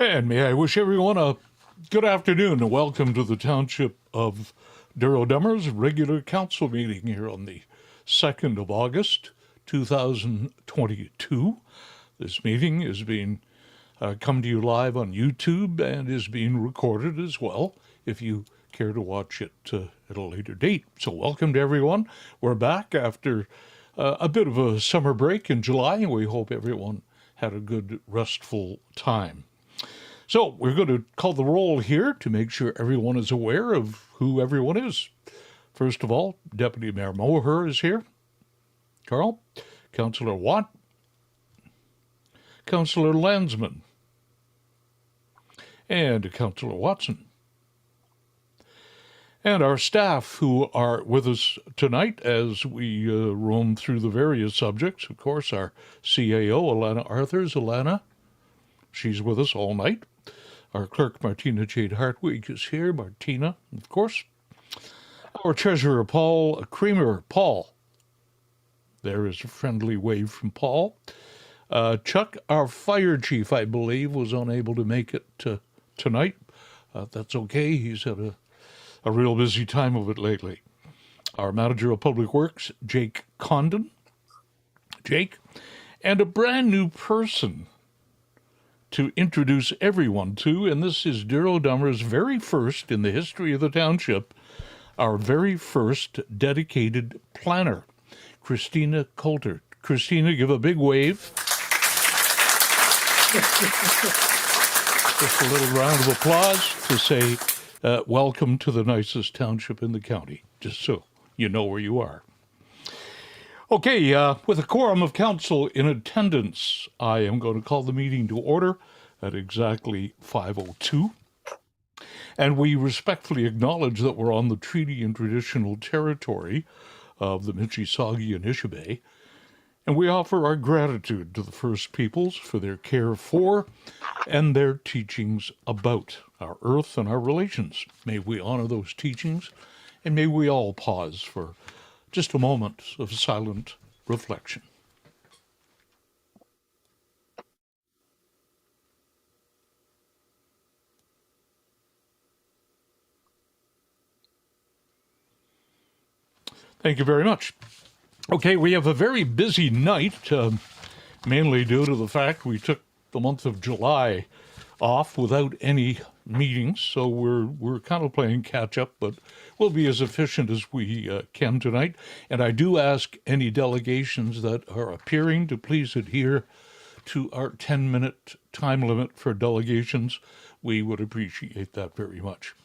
And may I wish everyone a good afternoon and welcome to the Township of Douro-Dummer's regular council meeting here on the 2nd of August, 2022. This meeting is being come to you live on YouTube and is being recorded as well if you care to watch it at a later date. So welcome to everyone. We're back after a bit of a summer break in July, and we hope everyone had a good, restful time. So we're going to call the roll here to make sure everyone is aware of who everyone is. First of all, Deputy Mayor Moher is here. Carl. Councillor Watt. Councillor Landsman. And Councillor Watson. And our staff who are with us tonight as we roam through the various subjects. Of course, our CAO, Alana Arthurs. Alana, she's with us all night. Our clerk, Martina Jade Hartwig, is here. Martina, of course. Our treasurer, Paul Creamer. Paul. There is a friendly wave from Paul. Chuck, our fire chief, I believe, was unable to make it tonight. That's okay. He's had a real busy time of it lately. Our manager of public works, Jake Condon. Jake. And a brand new person to introduce everyone to, and this is Douro-Dummer's very first in the history of the township, our very first dedicated planner, Christina Coulter. Christina, give a big wave. Just a little round of applause to say welcome to the nicest township in the county, just so you know where you are. Okay, with a quorum of council in attendance, I am going to call the meeting to order at exactly 5:02. And we respectfully acknowledge that we're on the treaty and traditional territory of the Mississauga and Anishinaabe, and we offer our gratitude to the First Peoples for their care for and their teachings about our earth and our relations. May we honor those teachings, and may we all pause for just a moment of silent reflection. Thank you very much. Okay, we have a very busy night, mainly due to the fact we took the month of July off without any meetings, so we're kind of playing catch up, but we'll be as efficient as we can tonight. And I do ask any delegations that are appearing to please adhere to our 10-minute time limit for delegations. We would appreciate that very much.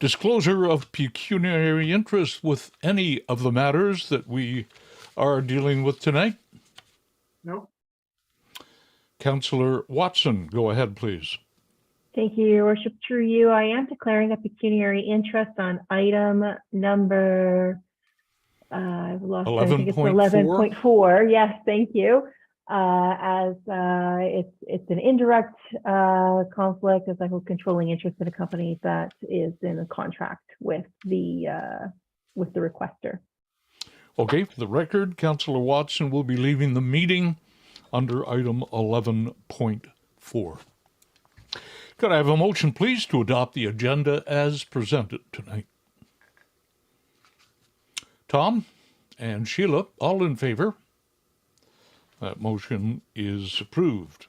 Disclosure of pecuniary interest with any of the matters that we are dealing with tonight? No. Councillor Watson, go ahead, please. Thank you, Your Worship. Through you, I am declaring a pecuniary interest on item number, I've lost 11.4. Yes, thank you. As it's an indirect conflict, as a controlling interest in a company that is in a contract with the requester. Okay, for the record, Councillor Watson will be leaving the meeting under item 11.4. Could I have a motion, please, to adopt the agenda as presented tonight? Tom and Sheila, all in favor? That motion is approved.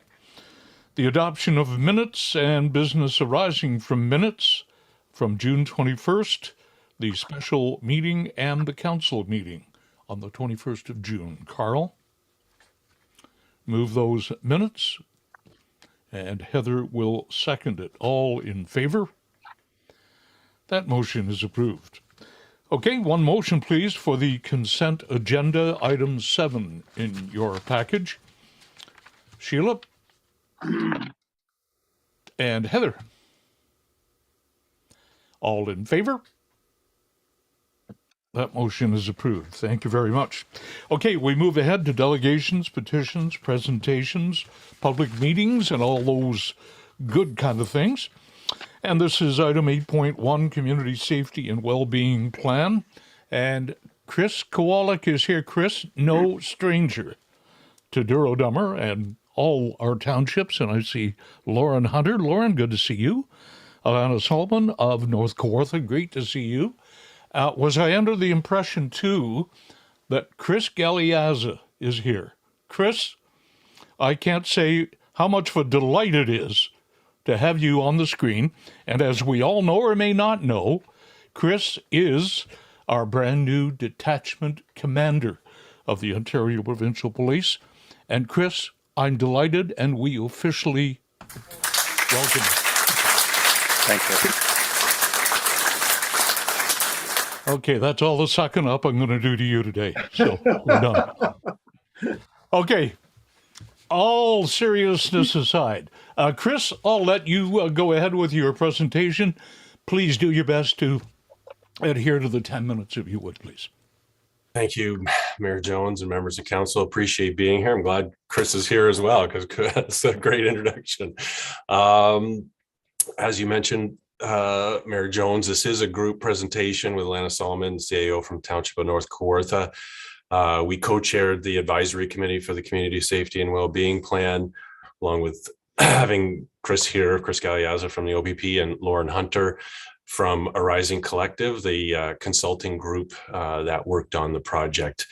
The adoption of minutes and business arising from minutes from June 21st, the special meeting and the council meeting on the 21st of June. Carl? Move those minutes, and Heather will second it. All in favor? That motion is approved. Okay, one motion, please, for the consent agenda, item 7 in your package. Sheila? And Heather? All in favor? That motion is approved. Thank you very much. Okay, we move ahead to delegations, petitions, presentations, public meetings, and all those good kind of things. And this is item 8.1, Community Safety and Wellbeing Plan. And Chris Kowalik is here. Chris, no stranger to Douro-Dummer and all our townships, and I see Lauren Hunter. Lauren, good to see you. Alana Solomon of North Kawartha, great to see you. Was I under the impression, too, that Chris Galeazza is here? Chris, I can't say how much of a delight it is to have you on the screen. And as we all know or may not know, Chris is our brand new detachment commander of the Ontario Provincial Police. And Chris, I'm delighted, and we officially welcome you. Thank you. Okay, that's all the sucking up I'm going to do to you today. So we're done. Okay, all seriousness aside, Chris, I'll let you go ahead with your presentation. Please do your best to adhere to the 10 minutes, if you would, please. Thank you, Mayor Jones and members of council. Appreciate being here. I'm glad Chris is here as well, because it's a great introduction. As you mentioned, Mayor Jones, this is a group presentation with Alana Solomon, CAO from Township of North Kawartha. We co-chaired the advisory committee for the Community Safety and Wellbeing Plan, along with having Chris here, Chris Galeazza from the OPP, and Lauren Hunter from Arising Collective, the consulting group that worked on the project.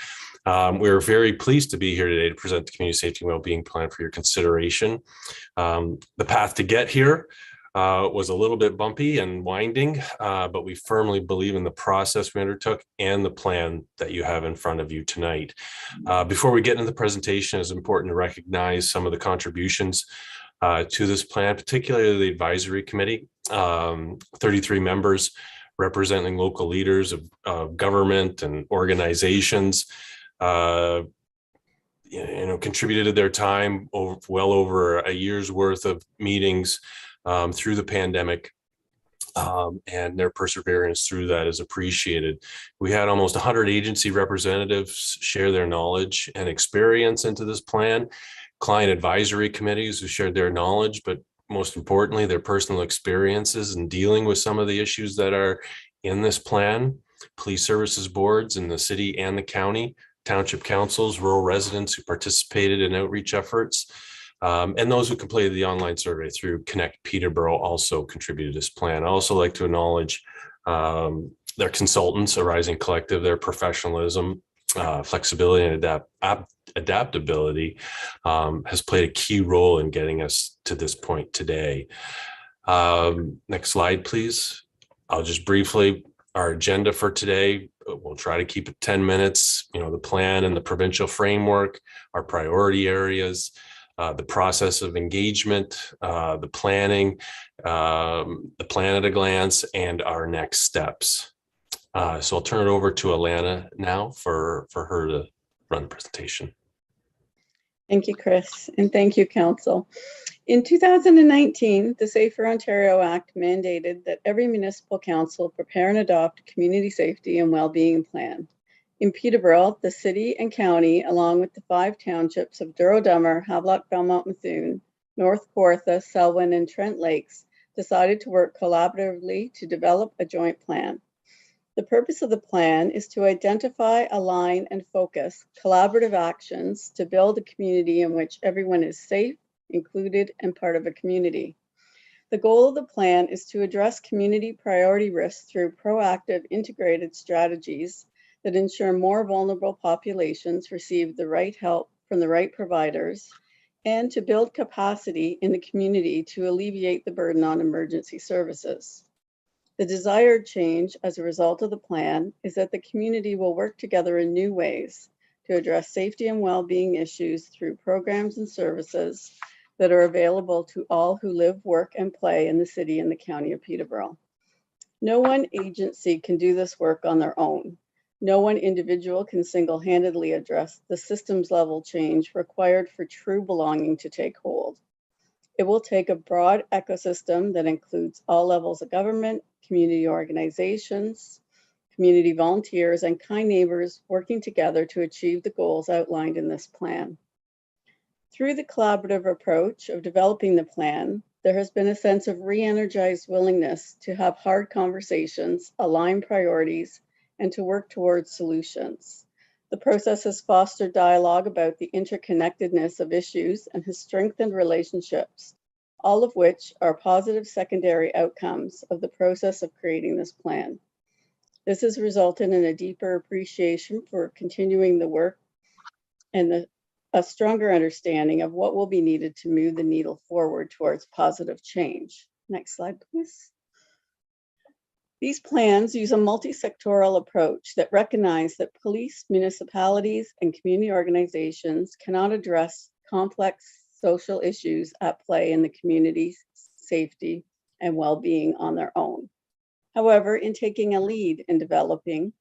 We're very pleased to be here today to present the Community Safety and Wellbeing Plan for your consideration. The path to get here was a little bit bumpy and winding, but we firmly believe in the process we undertook and the plan that you have in front of you tonight. Before we get into the presentation, it's important to recognize some of the contributions to this plan, particularly the advisory committee, 33 members representing local leaders of government and organizations, contributed their time well over a year's worth of meetings through the pandemic, and their perseverance through that is appreciated. We had almost 100 agency representatives share their knowledge and experience into this plan, client advisory committees who shared their knowledge, but most importantly, their personal experiences in dealing with some of the issues that are in this plan, police services boards in the city and the county, township councils, rural residents who participated in outreach efforts, and those who completed the online survey through Connect Peterborough also contributed to this plan. I also like to acknowledge their consultants, Arising Collective, their professionalism, flexibility, and adaptability has played a key role in getting us to this point today. Next slide, please. I'll just briefly, our agenda for today, we'll try to keep it 10 minutes, the plan and the provincial framework, our priority areas, the process of engagement, the planning, the plan at a glance, and our next steps. So I'll turn it over to Alana now for her to run the presentation. Thank you, Chris, and thank you, Council. In 2019, the Safer Ontario Act mandated that every municipal council prepare and adopt a community safety and well-being plan. In Peterborough, the city and county, along with the 5 townships of Douro-Dummer, Havelock, Belmont, Methuen, North Kawartha, Selwyn, and Trent Lakes, decided to work collaboratively to develop a joint plan. The purpose of the plan is to identify, align, and focus collaborative actions to build a community in which everyone is safe, included, and part of a community. The goal of the plan is to address community priority risks through proactive integrated strategies that ensure more vulnerable populations receive the right help from the right providers, and to build capacity in the community to alleviate the burden on emergency services. The desired change as a result of the plan is that the community will work together in new ways to address safety and well-being issues through programs and services that are available to all who live, work, and play in the city and the county of Peterborough. No one agency can do this work on their own. No one individual can single-handedly address the systems level change required for true belonging to take hold. It will take a broad ecosystem that includes all levels of government, community organizations, community volunteers, and kind neighbors working together to achieve the goals outlined in this plan. Through the collaborative approach of developing the plan, there has been a sense of re-energized willingness to have hard conversations, align priorities, and to work towards solutions. The process has fostered dialogue about the interconnectedness of issues and has strengthened relationships, all of which are positive secondary outcomes of the process of creating this plan. This has resulted in a deeper appreciation for continuing the work and a stronger understanding of what will be needed to move the needle forward towards positive change. Next slide, please. These plans use a multi-sectoral approach that recognize that police, municipalities, and community organizations cannot address complex social issues at play in the community's safety and well-being on their own. However, in taking a lead in developing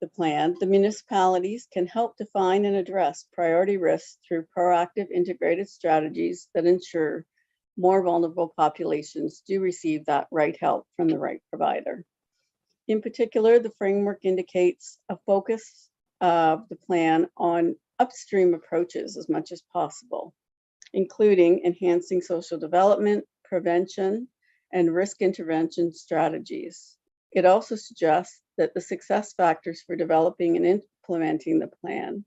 the plan, the municipalities can help define and address priority risks through proactive integrated strategies that ensure more vulnerable populations do receive that right help from the right provider. In particular, the framework indicates a focus of the plan on upstream approaches as much as possible, including enhancing social development, prevention, and risk intervention strategies. It also suggests that the success factors for developing and implementing the plan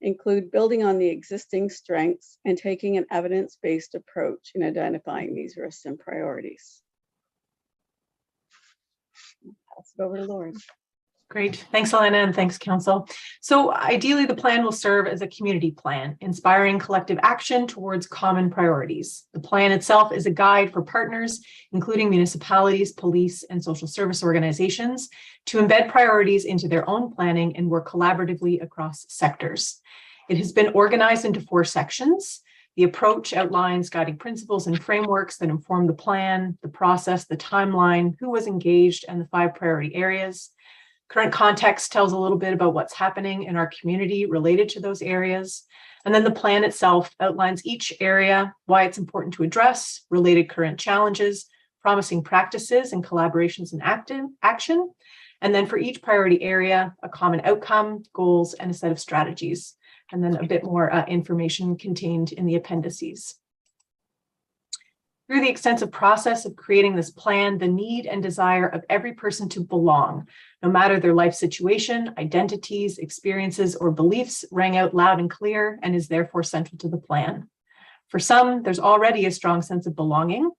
include building on the existing strengths and taking an evidence-based approach in identifying these risks and priorities. I'll pass it over to Lauren. Great. Thanks, Elena, and thanks, Council. So ideally, the plan will serve as a community plan, inspiring collective action towards common priorities. The plan itself is a guide for partners, including municipalities, police, and social service organizations, to embed priorities into their own planning and work collaboratively across sectors. It has been organized into 4 sections. The approach outlines guiding principles and frameworks that inform the plan, the process, the timeline, who was engaged, and the 5 priority areas. Current context tells a little bit about what's happening in our community related to those areas. And then the plan itself outlines each area, why it's important to address, related current challenges, promising practices and collaborations in active action. And then for each priority area, a common outcome, goals, and a set of strategies. And then a bit more information contained in the appendices. Through the extensive process of creating this plan, the need and desire of every person to belong, no matter their life situation, identities, experiences, or beliefs, rang out loud and clear and is therefore central to the plan. For some, there's already a strong sense of belonging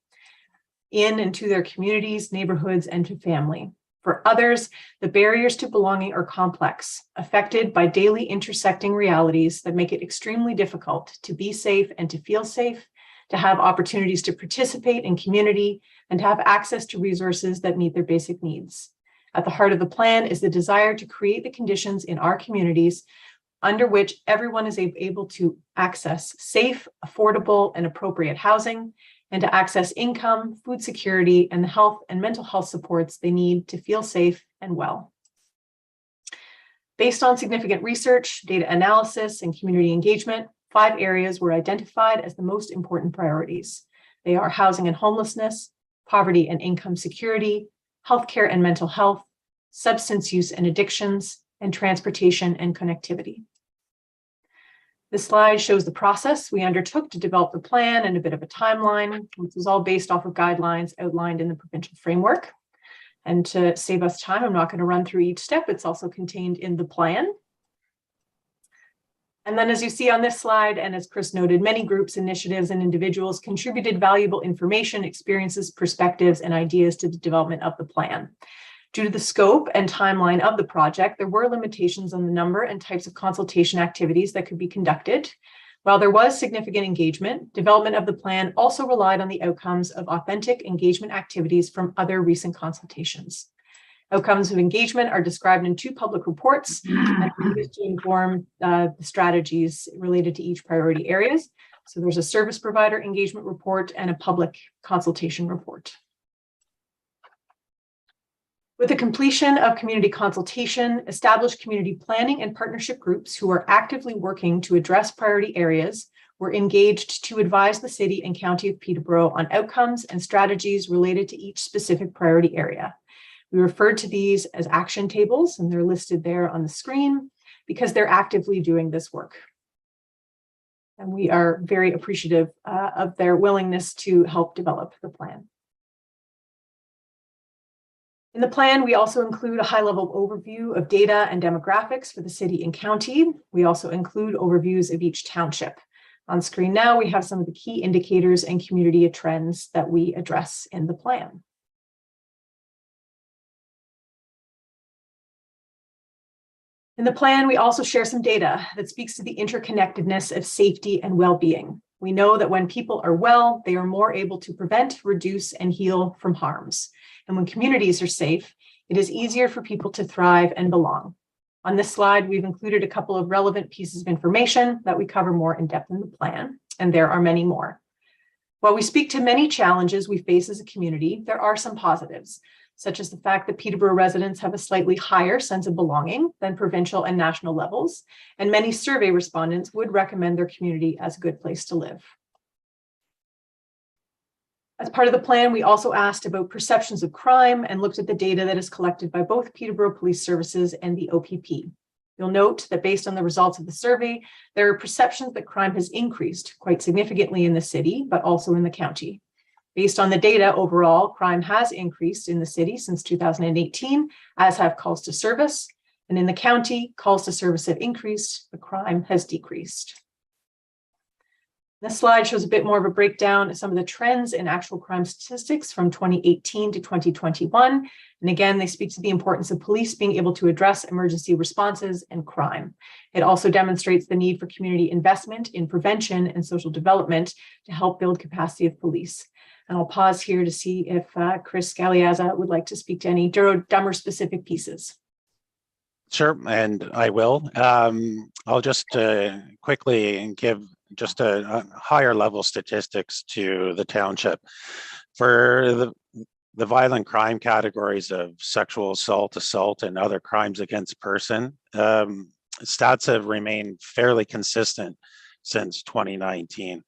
in and to their communities, neighborhoods, and to family. For others, the barriers to belonging are complex, affected by daily intersecting realities that make it extremely difficult to be safe and to feel safe, to have opportunities to participate in community, and to have access to resources that meet their basic needs. At the heart of the plan is the desire to create the conditions in our communities under which everyone is able to access safe, affordable, and appropriate housing, and to access income, food security, and the health and mental health supports they need to feel safe and well. Based on significant research, data analysis, and community engagement, 5 areas were identified as the most important priorities. They are housing and homelessness, poverty and income security, healthcare and mental health, substance use and addictions, and transportation and connectivity. This slide shows the process we undertook to develop the plan and a bit of a timeline, which was all based off of guidelines outlined in the provincial framework. And to save us time, I'm not going to run through each step. It's also contained in the plan. And then as you see on this slide, and as Chris noted, many groups, initiatives, and individuals contributed valuable information, experiences, perspectives, and ideas to the development of the plan. Due to the scope and timeline of the project, there were limitations on the number and types of consultation activities that could be conducted. While there was significant engagement, development of the plan also relied on the outcomes of authentic engagement activities from other recent consultations. Outcomes of engagement are described in 2 public reports and are used to inform the strategies related to each priority areas. So there's a service provider engagement report and a public consultation report. With the completion of community consultation, established community planning and partnership groups who are actively working to address priority areas were engaged to advise the City and County of Peterborough on outcomes and strategies related to each specific priority area. We refer to these as action tables, and they're listed there on the screen because they're actively doing this work. And we are very appreciative of their willingness to help develop the plan. In the plan, we also include a high-level overview of data and demographics for the city and county. We also include overviews of each township. On screen now, we have some of the key indicators and community trends that we address in the plan. In the plan, we also share some data that speaks to the interconnectedness of safety and well-being. We know that when people are well, they are more able to prevent, reduce, and heal from harms. And when communities are safe, it is easier for people to thrive and belong. On this slide, we've included a couple of relevant pieces of information that we cover more in depth in the plan, and there are many more. While we speak to many challenges we face as a community, there are some positives, such as the fact that Peterborough residents have a slightly higher sense of belonging than provincial and national levels, and many survey respondents would recommend their community as a good place to live. As part of the plan, we also asked about perceptions of crime and looked at the data that is collected by both Peterborough Police Services and the OPP. You'll note that based on the results of the survey, there are perceptions that crime has increased quite significantly in the city, but also in the county. Based on the data, overall, crime has increased in the city since 2018, as have calls to service. And in the county, calls to service have increased, but crime has decreased. This slide shows a bit more of a breakdown of some of the trends in actual crime statistics from 2018 to 2021. And again, they speak to the importance of police being able to address emergency responses and crime. It also demonstrates the need for community investment in prevention and social development to help build capacity of police. And I'll pause here to see if Chris Galeazza would like to speak to any Douro-Dummer specific pieces. Sure, and I will. I'll just quickly give just a higher level statistics to the township. For the violent crime categories of sexual assault, and other crimes against person, stats have remained fairly consistent since 2019.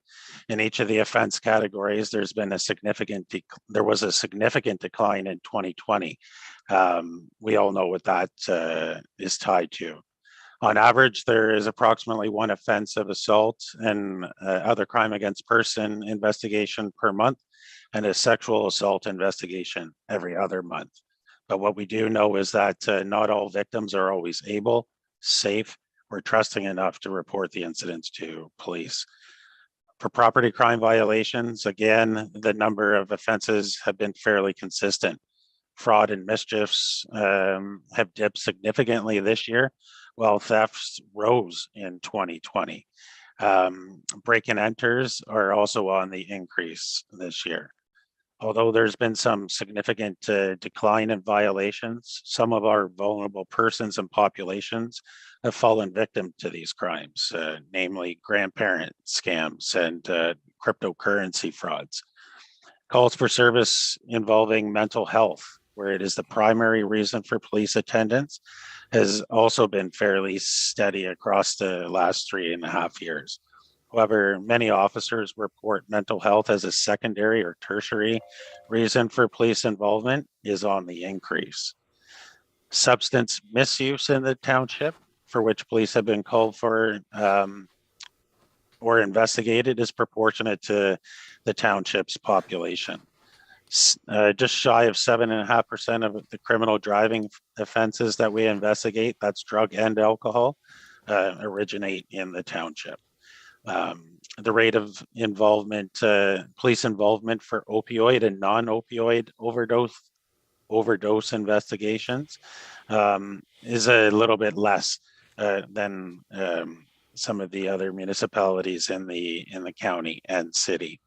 In each of the offense categories, there was a significant decline in 2020. We all know what that is tied to. On average, there is approximately one offense of assault and other crime against person investigation per month, and a sexual assault investigation every other month. But what we do know is that not all victims are always able, safe, or trusting enough to report the incidents to police. For property crime violations, again, the number of offenses have been fairly consistent. Fraud and mischiefs have dipped significantly this year, while thefts rose in 2020. Break-and enters are also on the increase this year. Although there's been some significant decline in violations, some of our vulnerable persons and populations have fallen victim to these crimes, namely grandparent scams and cryptocurrency frauds. Calls for service involving mental health, where it is the primary reason for police attendance, has also been fairly steady across the last 3.5 years. However, many officers report mental health as a secondary or tertiary reason for police involvement is on the increase. Substance misuse in the township, for which police have been called for or investigated, is proportionate to the township's population. Just shy of 7.5% of the criminal driving offenses that we investigate, that's drug and alcohol, originate in the township. The rate of involvement, police involvement for opioid and non-opioid overdose investigations is a little bit less than some of the other municipalities in the county and city.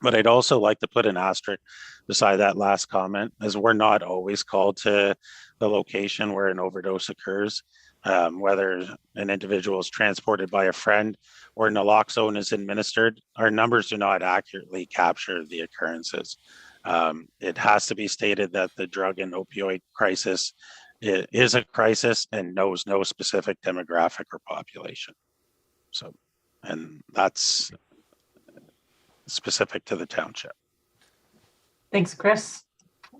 But I'd also like to put an asterisk beside that last comment, as we're not always called to the location where an overdose occurs. Whether an individual is transported by a friend or naloxone is administered, our numbers do not accurately capture the occurrences. It has to be stated that the drug and opioid crisis is a crisis and knows no specific demographic or population. So, and that's specific to the township. Thanks, Chris.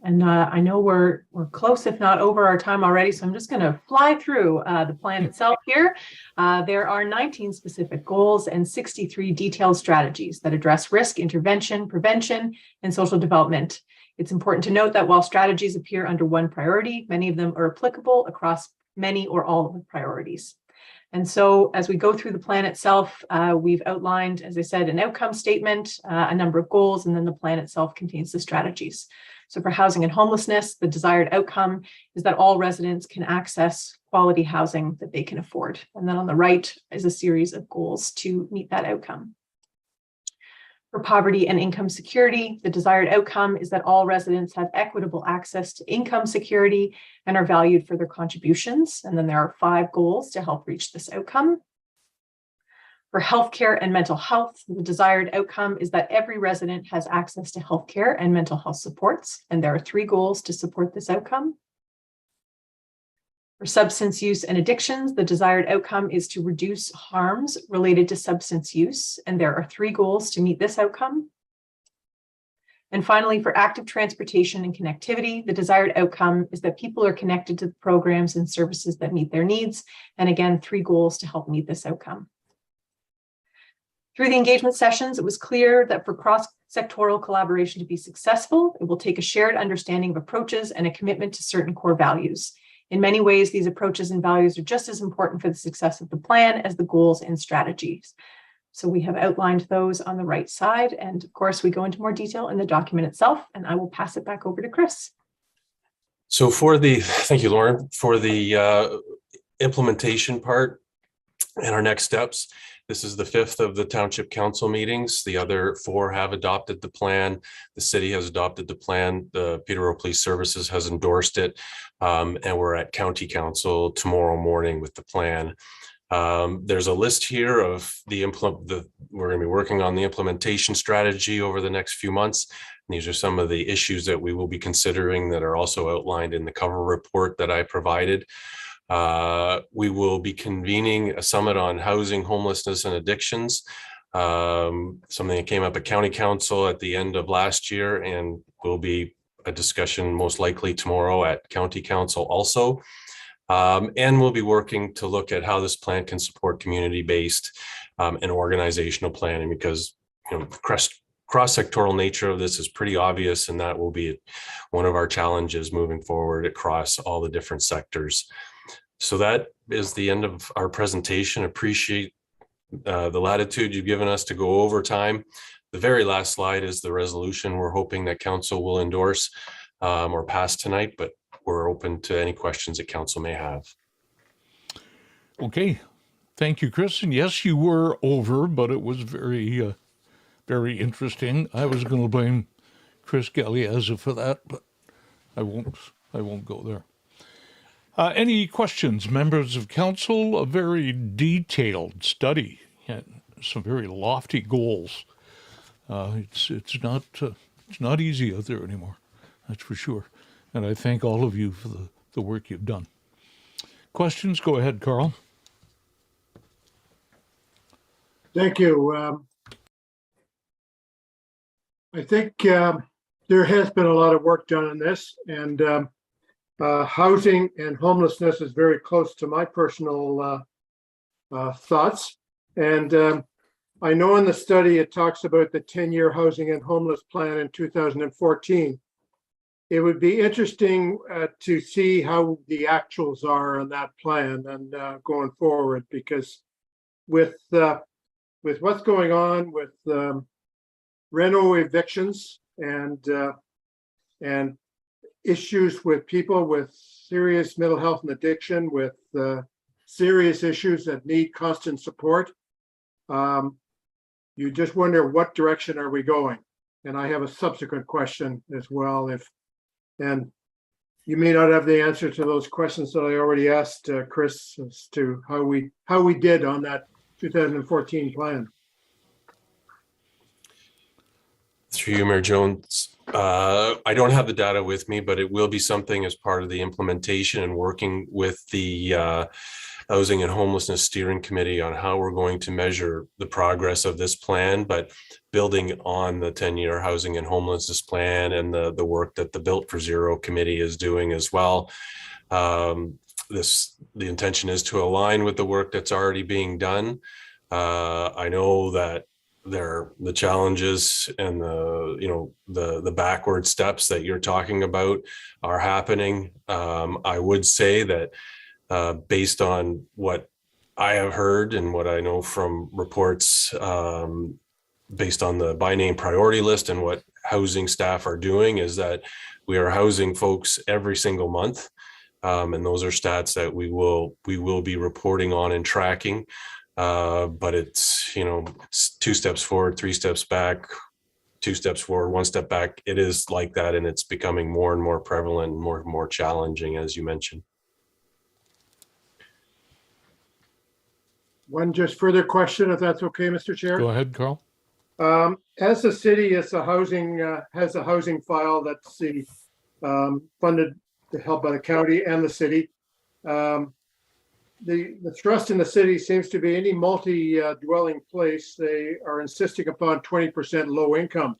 And I know we're close, if not over our time already, so I'm just going to fly through the plan itself here. There are 19 specific goals and 63 detailed strategies that address risk intervention, prevention, and social development. It's important to note that while strategies appear under one priority, many of them are applicable across many or all of the priorities. And so as we go through the plan itself, we've outlined, as I said, an outcome statement, a number of goals, and then the plan itself contains the strategies. So for housing and homelessness, the desired outcome is that all residents can access quality housing that they can afford. And then on the right is a series of goals to meet that outcome. For poverty and income security, the desired outcome is that all residents have equitable access to income security and are valued for their contributions. And then there are 5 goals to help reach this outcome. For healthcare and mental health, the desired outcome is that every resident has access to healthcare and mental health supports. And there are 3 goals to support this outcome. For substance use and addictions, the desired outcome is to reduce harms related to substance use, and there are 3 goals to meet this outcome. And finally, for active transportation and connectivity, the desired outcome is that people are connected to the programs and services that meet their needs, and again, 3 goals to help meet this outcome. Through the engagement sessions, it was clear that for cross-sectoral collaboration to be successful, it will take a shared understanding of approaches and a commitment to certain core values. In many ways, these approaches and values are just as important for the success of the plan as the goals and strategies. So we have outlined those on the right side. And of course, we go into more detail in the document itself, and I will pass it back over to Chris. So thank you, Lauren, for the implementation part and our next steps. This is the 5th of the Township Council meetings. The other 4 have adopted the plan. The city has adopted the plan. The Peterborough Police Services has endorsed it. And we're at County Council tomorrow morning with the plan. There's a list here of we're going to be working on the implementation strategy over the next few months. And these are some of the issues that we will be considering that are also outlined in the cover report that I provided. We will be convening a summit on housing, homelessness, and addictions, something that came up at County Council at the end of last year, and will be a discussion most likely tomorrow at County Council also. And we'll be working to look at how this plan can support community-based and organizational planning, because the cross-sectoral nature of this is pretty obvious, and that will be one of our challenges moving forward across all the different sectors. So that is the end of our presentation. Appreciate the latitude you've given us to go over time. The very last slide is the resolution we're hoping that council will endorse or pass tonight, but we're open to any questions that council may have. Okay. Thank you, Chris. And yes, you were over, but it was very, very interesting. I was going to blame Chris Galeazza for that, but I won't go there. Any questions, members of council? A very detailed study and some very lofty goals. It's not easy out there anymore, that's for sure. And I thank all of you for the work you've done. Questions? Go ahead, Carl. Thank you. I think there has been a lot of work done on this, and housing and homelessness is very close to my personal thoughts. And I know in the study it talks about the 10-year housing and homeless plan in 2014. It would be interesting to see how the actuals are on that plan and going forward, because with what's going on with reno evictions and issues with people with serious mental health and addiction, with serious issues that need constant support, you just wonder what direction are we going? And I have a subsequent question as well. And you may not have the answer to those questions that I already asked Chris as to how we did on that 2014 plan. Through you, Mayor Jones. I don't have the data with me, but it will be something as part of the implementation and working with the Housing and Homelessness Steering Committee on how we're going to measure the progress of this plan, but building on the 10-year housing and homelessness plan and the work that the Built for Zero committee is doing as well. The intention is to align with the work that's already being done. I know that the challenges and the backward steps that you're talking about are happening. I would say that based on what I have heard and what I know from reports, based on the by name priority list and what housing staff are doing, is that we are housing folks every single month. And those are stats that we will be reporting on and tracking. But it's 2 steps forward, 3 steps back, 2 steps forward, 1 step back. It is like that, and it's becoming more and more prevalent and more challenging, as you mentioned. One just further question, if that's okay, Mr. Chair. Go ahead, Carl. As the city has a housing file that's funded to help by the county and the city. The thrust in the city seems to be any multi-dwelling place. They are insisting upon 20% low income.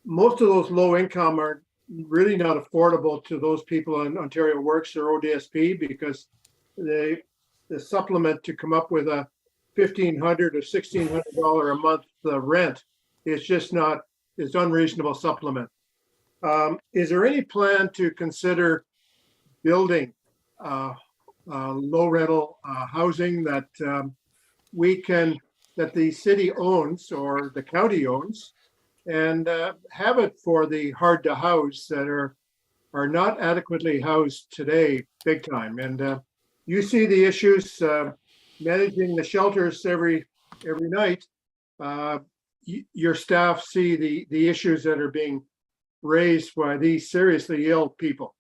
Most of those low income are really not affordable to those people in Ontario Works or ODSP, because the supplement to come up with a $1,500 or $1,600 a month rent is just not, is unreasonable supplement. Is there any plan to consider building low rental housing that that the city owns or the county owns, and have it for the hard to house that are not adequately housed today, big time? And you see the issues managing the shelters every night. Your staff see the issues that are being raised by these seriously ill people,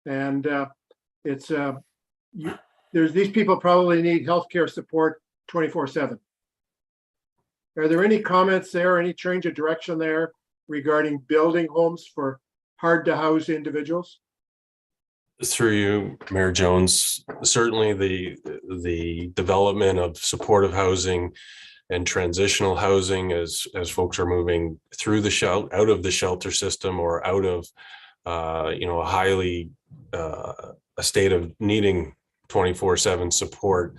and there's these people probably need healthcare support 24/7. Are there any comments there, any change of direction there regarding building homes for hard to house individuals? Through you, Mayor Jones, certainly the development of supportive housing and transitional housing as folks are moving through out of the shelter system or out of a highly a state of needing 24/7 support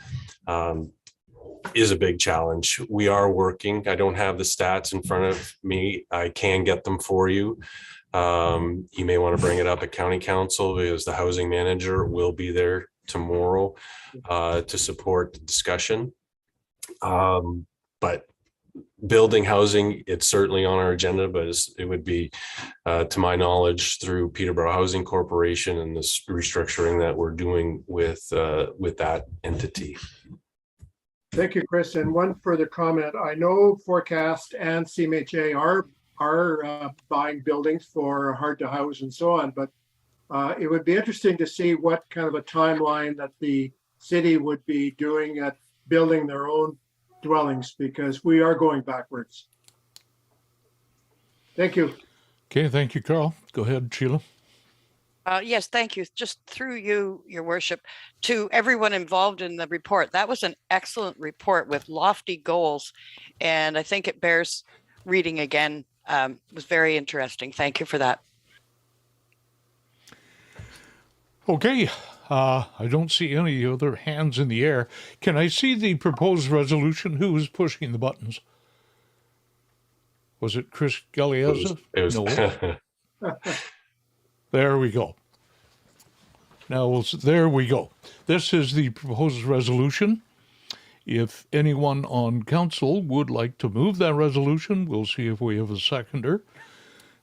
is a big challenge. We are working. I don't have the stats in front of me. I can get them for you. You may want to bring it up at County Council, because the housing manager will be there tomorrow to support the discussion. But building housing, it's certainly on our agenda, but it would be, to my knowledge, through Peterborough Housing Corporation and this restructuring that we're doing with that entity. Thank you, Chris. And one further comment. I know Forecast and CMHA are buying buildings for hard to house and so on, but it would be interesting to see what kind of a timeline that the city would be doing at building their own dwellings, because we are going backwards. Thank you. Okay, thank you, Carl. Go ahead, Sheila. Yes, thank you. Just through you, Your Worship, to everyone involved in the report. That was an excellent report with lofty goals, and I think it bears reading again. It was very interesting. Thank you for that. Okay, I don't see any other hands in the air. Can I see the proposed resolution? Who was pushing the buttons? Was it Chris Galeazza? No. There we go. Now, there we go. This is the proposed resolution. If anyone on council would like to move that resolution, we'll see if we have a seconder,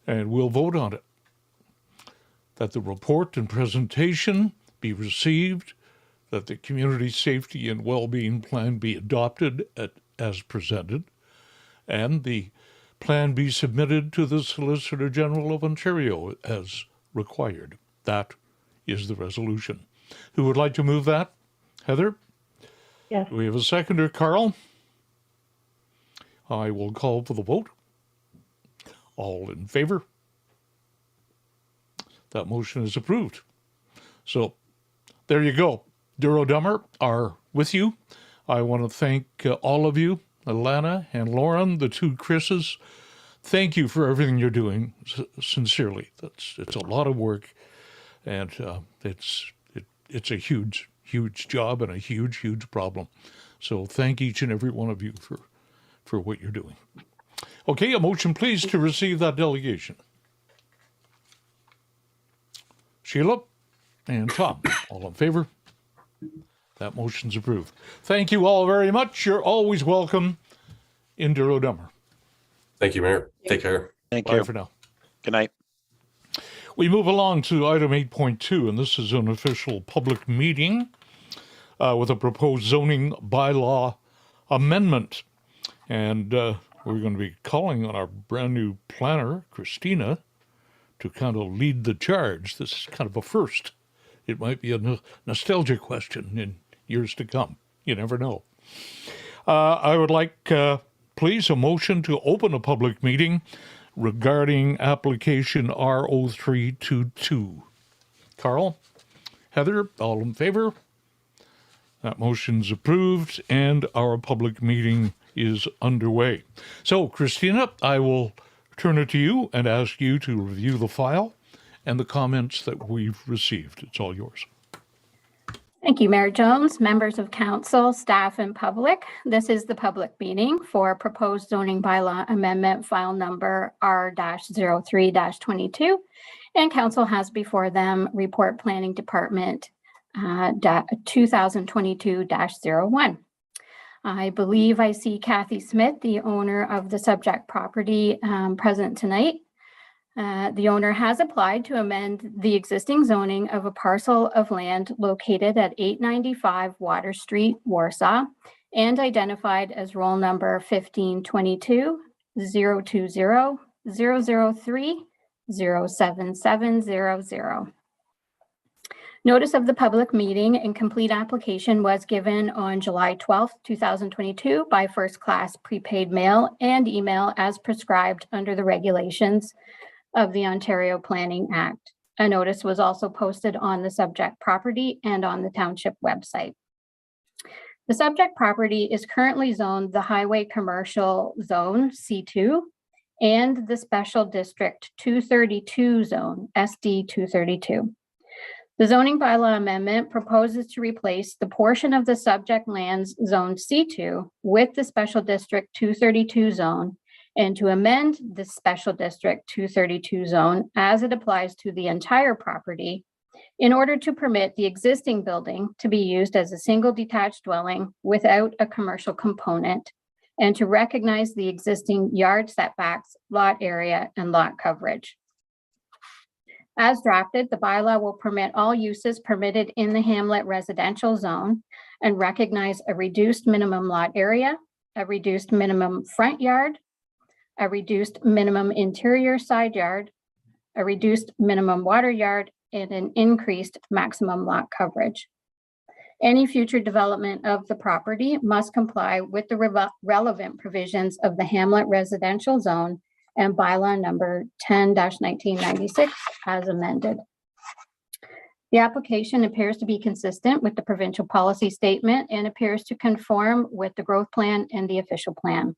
and we'll vote on it. That the report and presentation be received, that the community safety and well-being plan be adopted as presented, and the plan be submitted to the Solicitor General of Ontario as required. That is the resolution. Who would like to move that? Heather? Yes. Do we have a seconder, Carl? I will call for the vote. All in favor? That motion is approved. So there you go. Douro-Dummer are with you. I want to thank all of you, Alana and Lauren, the two Chris's. Thank you for everything you're doing, sincerely. It's a lot of work, and it's a huge job and a huge problem. So thank each and every one of you for what you're doing. Okay, a motion please to receive that delegation. Sheila and Tom, all in favor? That motion's approved. Thank you all very much. You're always welcome in Douro-Dummer. Thank you, Mayor. Take care. Thank Bye you. for now. Good night. We move along to item 8.2, and this is an official public meeting with a proposed zoning bylaw amendment. And we're going to be calling on our brand new planner, Christina, to kind of lead the charge. This is kind of a first. It might be a nostalgia question in years to come. You never know. I would like, please, a motion to open a public meeting regarding application R0322. Carl, Heather, all in favor? That motion's approved, and our public meeting is underway. So, Christina, I will turn it to you and ask you to review the file and the comments that we've received. It's all yours. Thank you, Mayor Jones, members of council, staff, and public. This is the public meeting for proposed zoning bylaw amendment file number R-03-22. And council has before them report planning department 2022-01. I believe I see Kathy Smith, the owner of the subject property, present tonight. The owner has applied to amend the existing zoning of a parcel of land located at 895 Water Street, Warsaw, and identified as roll number 1522-020-003-07700. Notice of the public meeting and complete application was given on July 12th, 2022 by first class prepaid mail and email as prescribed under the regulations of the Ontario Planning Act. A notice was also posted on the subject property and on the township website. The subject property is currently zoned the Highway Commercial Zone C2 and the Special District 232 Zone SD 232. The zoning bylaw amendment proposes to replace the portion of the subject lands zoned C2 with the Special District 232 zone and to amend the Special District 232 zone as it applies to the entire property in order to permit the existing building to be used as a single detached dwelling without a commercial component and to recognize the existing yard setbacks, lot area, and lot coverage. As drafted, the bylaw will permit all uses permitted in the hamlet residential zone and recognize a reduced minimum lot area, a reduced minimum front yard, a reduced minimum interior side yard, a reduced minimum water yard, and an increased maximum lot coverage. Any future development of the property must comply with the relevant provisions of the hamlet residential zone and bylaw number 10-1996 as amended. The application appears to be consistent with the provincial policy statement and appears to conform with the growth plan and the official plan.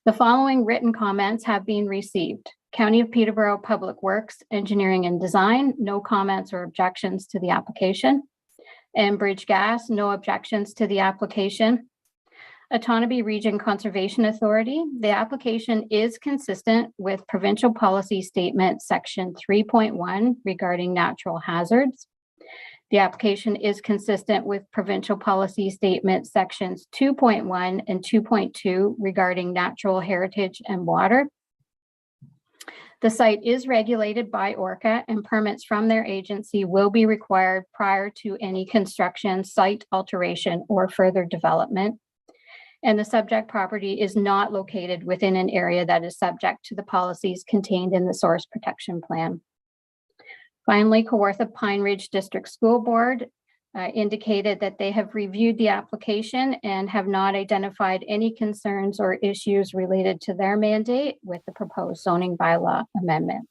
The following written comments have been received. County of Peterborough Public Works, Engineering and Design, no comments or objections to the application. Enbridge Gas, no objections to the application. Otonabee Region Conservation Authority, the application is consistent with provincial policy statement section 3.1 regarding natural hazards. The application is consistent with provincial policy statement sections 2.1 and 2.2 regarding natural heritage and water. The site is regulated by ORCA and permits from their agency will be required prior to any construction, site alteration, or further development. And the subject property is not located within an area that is subject to the policies contained in the source protection plan. Finally, Kawartha Pine Ridge District School Board indicated that they have reviewed the application and have not identified any concerns or issues related to their mandate with the proposed zoning bylaw amendment.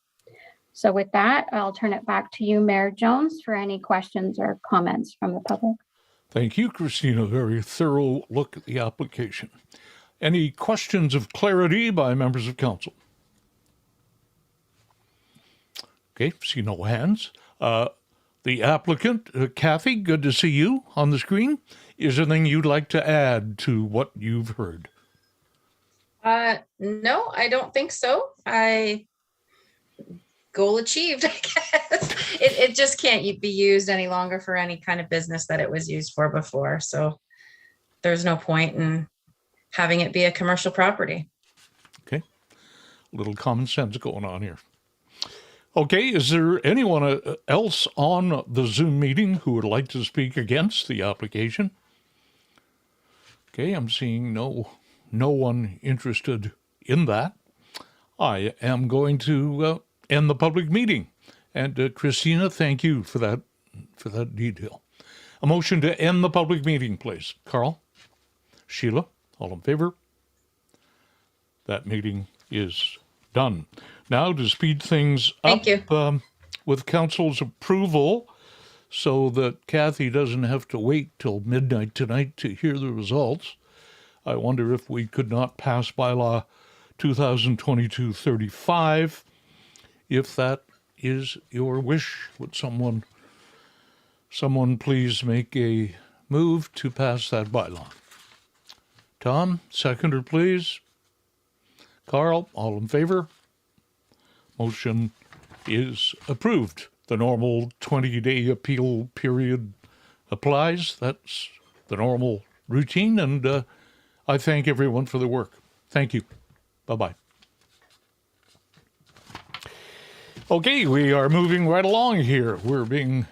So with that, I'll turn it back to you, Mayor Jones, for any questions or comments from the public. Thank you, Christina. Very thorough look at the application. Any questions of clarity by members of council? Okay, see no hands. The applicant, Kathy, good to see you on the screen. Is there anything you'd like to add to what you've heard? No, I don't think so. Goal achieved, I guess. It just can't be used any longer for any kind of business that it was used for before. So there's no point in having it be a commercial property. Okay. A little common sense going on here. Okay, is there anyone else on the Zoom meeting who would like to speak against the application? Okay, I'm seeing no one interested in that. I am going to end the public meeting. And Christina, thank you for that detail. A motion to end the public meeting, please. Carl? Sheila? All in favor? That meeting is done. Now to speed things up, Thank you. With council's approval, so that Kathy doesn't have to wait till midnight tonight to hear the results, I wonder if we could not pass bylaw 2022-35, if that is your wish. Would someone please make a move to pass that bylaw? Tom, seconder, please. Carl, all in favor? Motion is approved. The normal 20-day appeal period applies. That's the normal routine, and I thank everyone for their work. Thank you. Bye-bye. Okay, we are moving right along here. We're being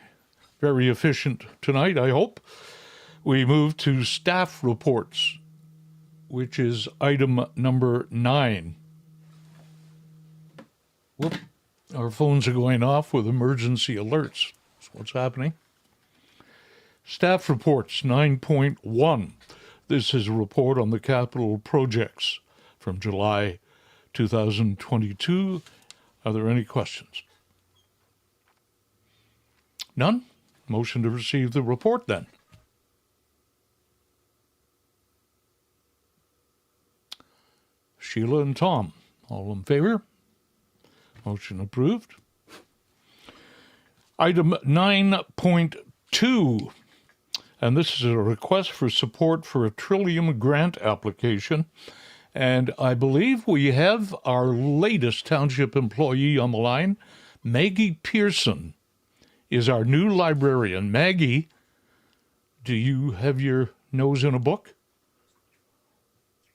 very efficient tonight, I hope. We move to staff reports, which is item number 9. Whoop, our phones are going off with emergency alerts. That's what's happening. Staff reports 9.1. This is a report on the capital projects from July 2022. Are there any questions? None? Motion to receive the report then. Sheila and Tom, all in favor? Motion approved. Item 9.2, and this is a request for support for a Trillium grant application. And I believe we have our latest township employee on the line. Maggie Pearson is our new librarian. Maggie, do you have your nose in a book?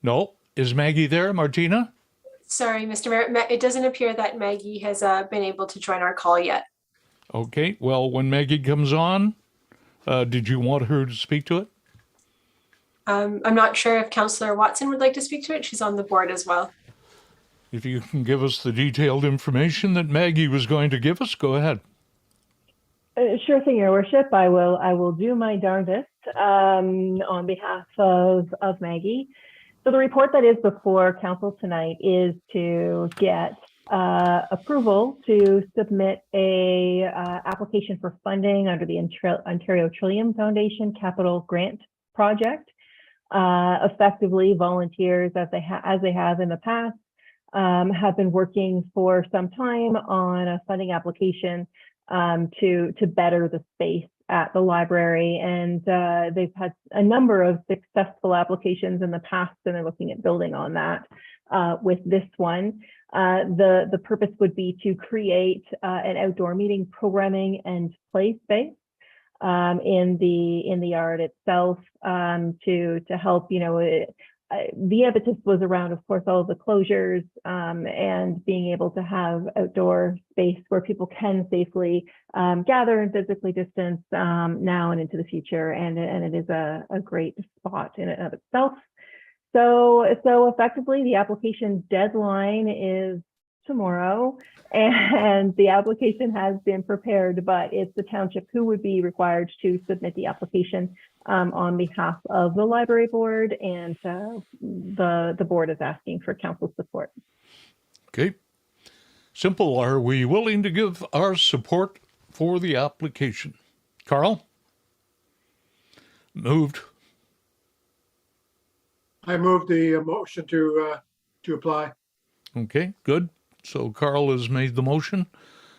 No? Is Maggie there, Martina? Sorry, Mr. Mayor, it doesn't appear that Maggie has been able to join our call yet. Okay, well, when Maggie comes on, did you want her to speak to it? I'm not sure if Councillor Watson would like to speak to it. She's on the board as well. If you can give us the detailed information that Maggie was going to give us, go ahead. Sure thing, Your Worship. I will do my darndest on behalf of Maggie. So the report that is before council tonight is to get approval to submit a application for funding under the Ontario Trillium Foundation Capital Grant Project. Effectively, volunteers, as they have in the past, have been working for some time on a funding application to better the space at the library, and they've had a number of successful applications in the past, and they're looking at building on that with this one. The purpose would be to create an outdoor meeting, programming, and play space in the yard itself, to help, the impetus was around, of course, all of the closures and being able to have outdoor space where people can safely gather and physically distance now and into the future. And it is a great spot in and of itself. So effectively, the application deadline is tomorrow, and the application has been prepared, but it's the township who would be required to submit the application on behalf of the library board, and the board is asking for council support. Okay. Simple. Are we willing to give our support for the application? Carl? Moved. I move the motion to apply. Okay, good. So Carl has made the motion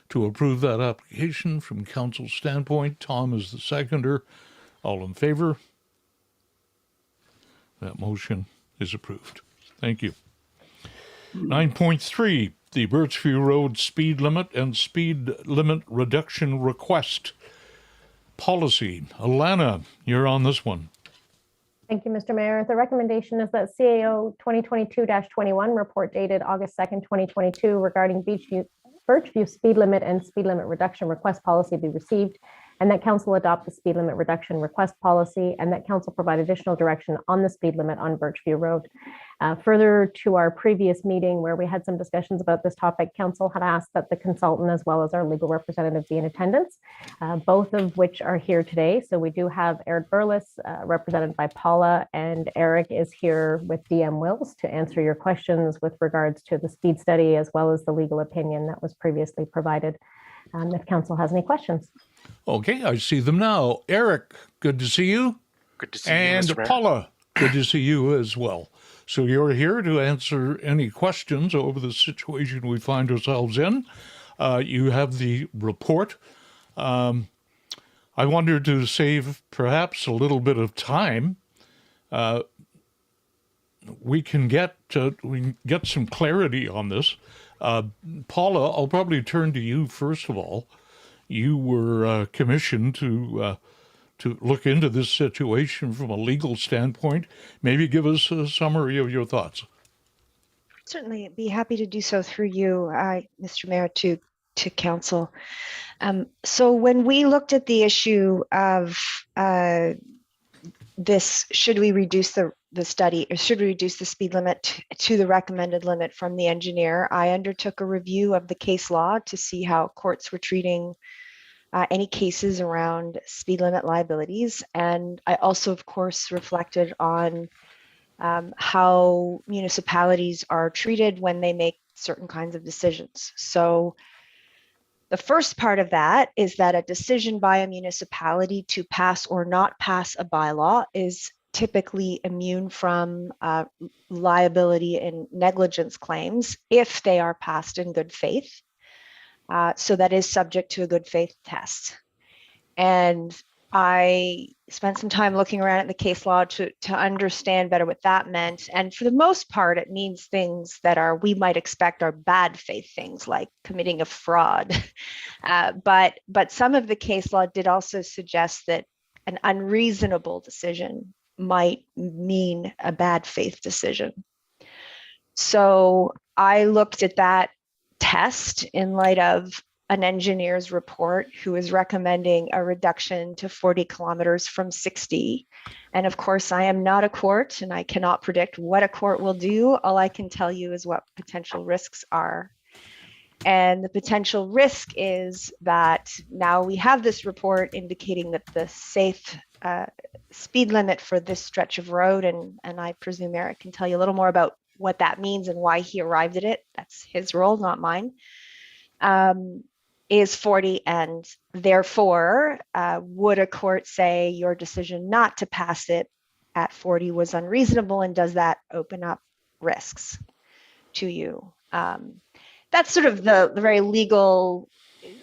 to approve that application from council's standpoint. Tom is the seconder. All in favor? That motion is approved. Thank you. 9.3, the Birchview Road speed limit and speed limit reduction request policy. Alana, you're on this one. Thank you, Mr. Mayor. The recommendation is that CAO 2022-21 report dated August 2nd, 2022 regarding Birchview speed limit and speed limit reduction request policy be received, and that council adopt the speed limit reduction request policy, and that council provide additional direction on the speed limit on Birchview Road. Further to our previous meeting where we had some discussions about this topic, council had asked that the consultant as well as our legal representative be in attendance, both of which are here today. So we do have Eric Burles, represented by Paula, and Eric is here with DM Wills to answer your questions with regards to the speed study as well as the legal opinion that was previously provided, if council has any questions. Okay, I see them now. Eric, good to see you. Good to see you, And Mr. Mayor. Paula, good to see you as well. So you're here to answer any questions over the situation we find ourselves in. You have the report. I wanted to save perhaps a little bit of time. We can get some clarity on this. Paula, I'll probably turn to you first of all. You were commissioned to look into this situation from a legal standpoint. Maybe give us a summary of your thoughts. Certainly, be happy to do so through you, Mr. Mayor, to council. So when we looked at the issue of this, should we reduce the study, or should we reduce the speed limit to the recommended limit from the engineer, I undertook a review of the case law to see how courts were treating any cases around speed limit liabilities. And I also, of course, reflected on how municipalities are treated when they make certain kinds of decisions. So the first part of that is that a decision by a municipality to pass or not pass a bylaw is typically immune from liability and negligence claims if they are passed in good faith. So that is subject to a good faith test. And I spent some time looking around at the case law to understand better what that meant. And for the most part, it means things that we might expect are bad faith things like committing a fraud. But some of the case law did also suggest that an unreasonable decision might mean a bad faith decision. So I looked at that test in light of an engineer's report who is recommending a reduction to 40 kilometers from 60. And of course, I am not a court and I cannot predict what a court will do. All I can tell you is what potential risks are. And the potential risk is that now we have this report indicating that the safe speed limit for this stretch of road, and I presume Eric can tell you a little more about what that means and why he arrived at it. That's his role, not mine. Is 40, and therefore would a court say your decision not to pass it at 40 was unreasonable, and does that open up risks to you? That's sort of the very legal,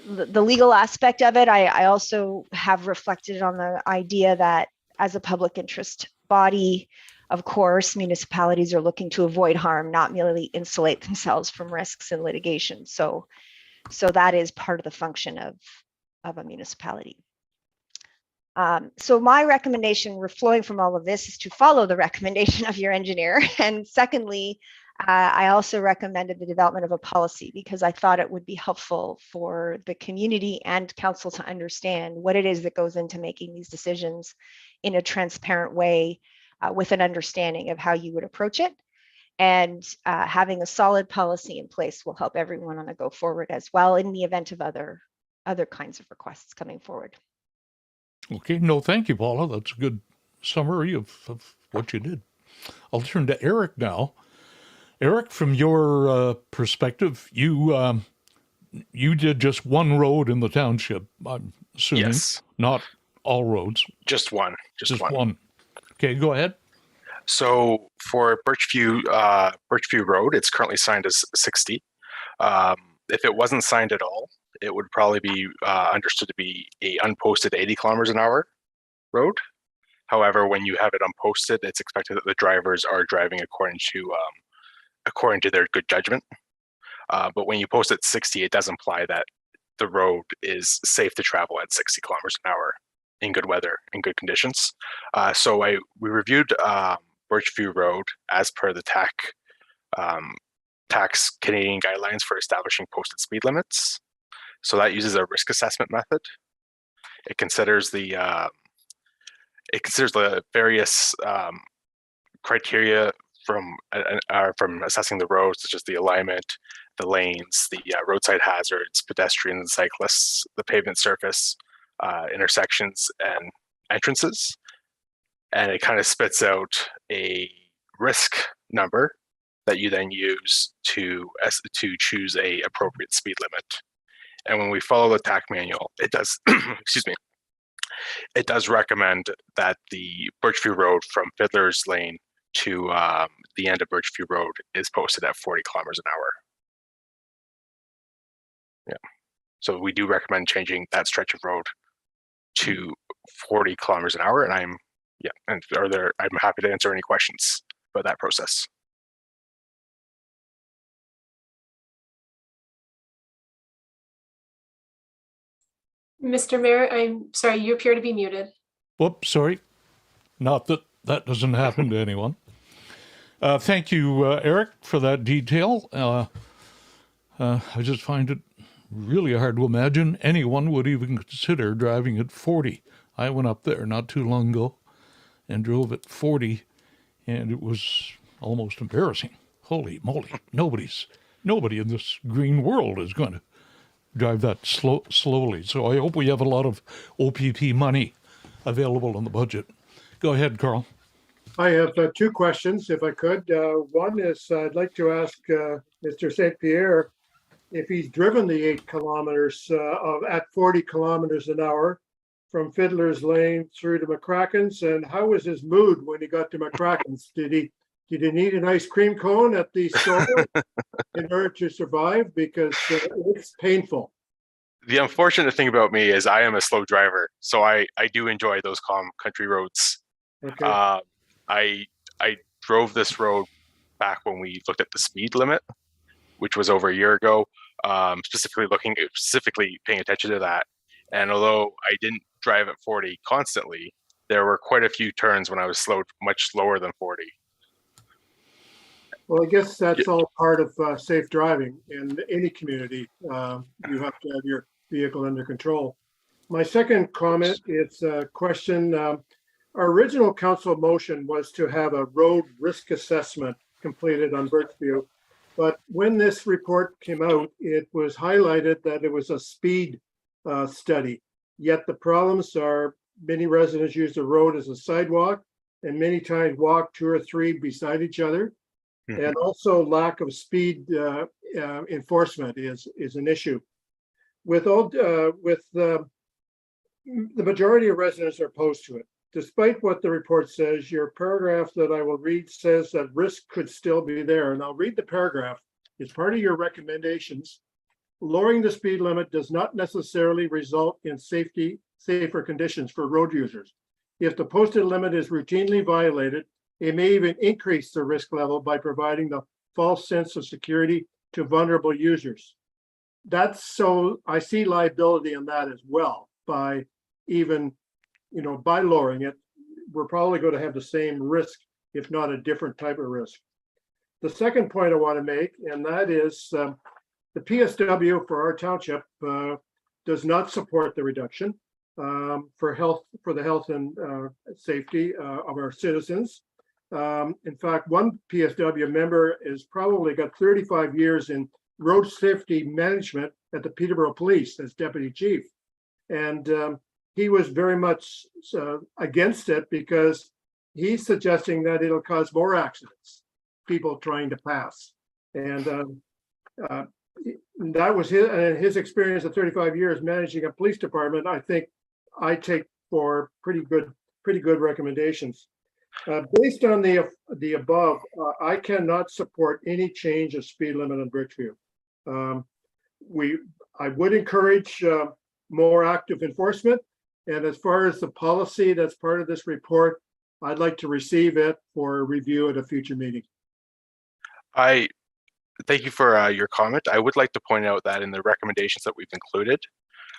the legal aspect of it. I also have reflected on the idea that as a public interest body, of course, municipalities are looking to avoid harm, not merely insulate themselves from risks and litigation. So that is part of the function of a municipality. So my recommendation flowing from all of this is to follow the recommendation of your engineer. And secondly, I also recommended the development of a policy because I thought it would be helpful for the community and council to understand what it is that goes into making these decisions in a transparent way with an understanding of how you would approach it. And having a solid policy in place will help everyone on a go forward as well in the event of other kinds of requests coming forward. Okay, no, thank you, Paula. That's a good summary of what you did. I'll turn to Eric now. Eric, from your perspective, you did just one road in the township, I'm assuming. Yes. Not all roads. Just one. Just one. Okay, go ahead. So for Birchview Road, it's currently signed as 60. If it wasn't signed at all, it would probably be understood to be a unposted 80 kilometers an hour road. However, when you have it unposted, it's expected that the drivers are driving according to according to their good judgment. But when you post at 60, it does imply that the road is safe to travel at 60 kilometers an hour in good weather, in good conditions. So we reviewed Birchview Road as per the tax Canadian guidelines for establishing posted speed limits. So that uses a risk assessment method. It considers the various criteria from assessing the road, such as the alignment, the lanes, the roadside hazards, pedestrians and cyclists, the pavement surface, intersections and entrances. And it kind of spits out a risk number that you then use to choose a appropriate speed limit. And when we follow the TAC manual, it does, excuse me, it does recommend that the Birchview Road from Fiddler's Lane to the end of Birchview Road is posted at 40 kilometers an hour. Yeah. So we do recommend changing that stretch of road to 40 kilometers an hour. And I'm happy to answer any questions about that process. Mr. Mayor, I'm sorry, you appear to be muted. Whoops, sorry. Not that that doesn't happen to anyone. Thank you, Eric, for that detail. I just find it really hard to imagine anyone would even consider driving at 40. I went up there not too long ago and drove at 40, and it was almost embarrassing. Holy moly, nobody in this green world is going to drive that slowly. So I hope we have a lot of OPP money available in the budget. Go ahead, Carl. I have two questions, if I could. One is I'd like to ask Mr. St. Pierre if he's driven the 8 kilometers at 40 kilometers an hour from Fiddler's Lane through to McCracken's, and how was his mood when he got to McCracken's? Did he need an ice cream cone at the store in order to survive? Because it's painful. The unfortunate thing about me is I am a slow driver, so I do enjoy those calm country roads. Okay. I drove this road back when we looked at the speed limit, which was over a year ago, specifically paying attention to that. And although I didn't drive at 40 constantly, there were quite a few turns when I was much slower than 40. Well, I guess that's all part of safe driving in any community. You have to have your vehicle under control. My second comment is a question. Our original council motion was to have a road risk assessment completed on Birchview. But when this report came out, it was highlighted that it was a speed study. Yet the problems are many residents use the road as a sidewalk and many times walk 2 or 3 beside each other. Mm-hmm. And also lack of speed enforcement is an issue. The majority of residents are opposed to it. Despite what the report says, your paragraph that I will read says that risk could still be there. And I'll read the paragraph. It's part of your recommendations. Lowering the speed limit does not necessarily result in safer conditions for road users. If the posted limit is routinely violated, it may even increase the risk level by providing the false sense of security to vulnerable users. So I see liability in that as well by even, by lowering it, we're probably going to have the same risk, if not a different type of risk. The second point I want to make, and that is the PSW for our township does not support the reduction for the health and safety of our citizens. In fact, one PSW member has probably got 35 years in road safety management at the Peterborough Police as deputy chief. And he was very much against it because he's suggesting that it'll cause more accidents, people trying to pass. And that was his experience of 35 years managing a police department. I think I take for pretty good recommendations. Based on the above, I cannot support any change of speed limit on Birchview. I would encourage more active enforcement. And as far as the policy that's part of this report, I'd like to receive it for review at a future meeting. I thank you for your comment. I would like to point out that in the recommendations that we've included,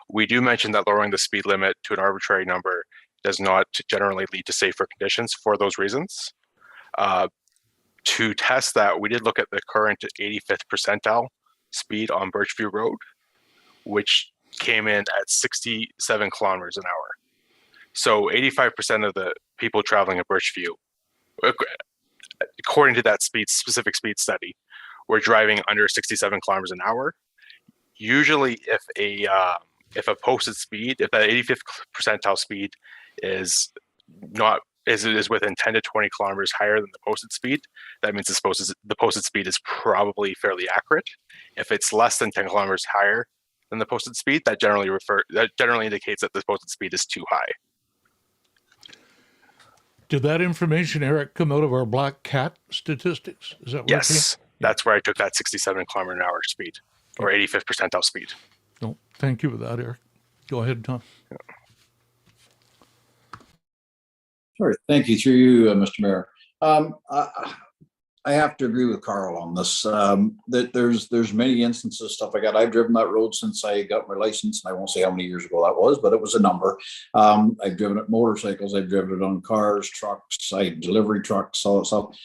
we do mention that lowering the speed limit to an arbitrary number does not generally lead to safer conditions for those reasons. To test that, we did look at the current 85th percentile speed on Birchview Road, which came in at 67 kilometers an hour. So 85% of the people traveling at Birchview, according to that specific speed study, were driving under 67 kilometers an hour. Usually, if a posted speed, if that 85th percentile speed is within 10 to 20 kilometers higher than the posted speed, that means the posted speed is probably fairly accurate. If it's less than 10 kilometers higher than the posted speed, that generally indicates that the posted speed is too high. Did that information, Eric, come out of our black cat statistics? Is that where it came? Yes, that's where I took that 67 kilometer an hour speed, or 85th percentile speed. No, thank you for that, Eric. Go ahead, Tom. Yeah. Sure. Thank you. Through you, Mr. Mayor. I have to agree with Carl on this. That there's many instances, stuff like that. I've driven that road since I got my license, and I won't say how many years ago that was, but it was a number. I've driven it motorcycles. I've driven it on cars, trucks, delivery trucks, all that stuff.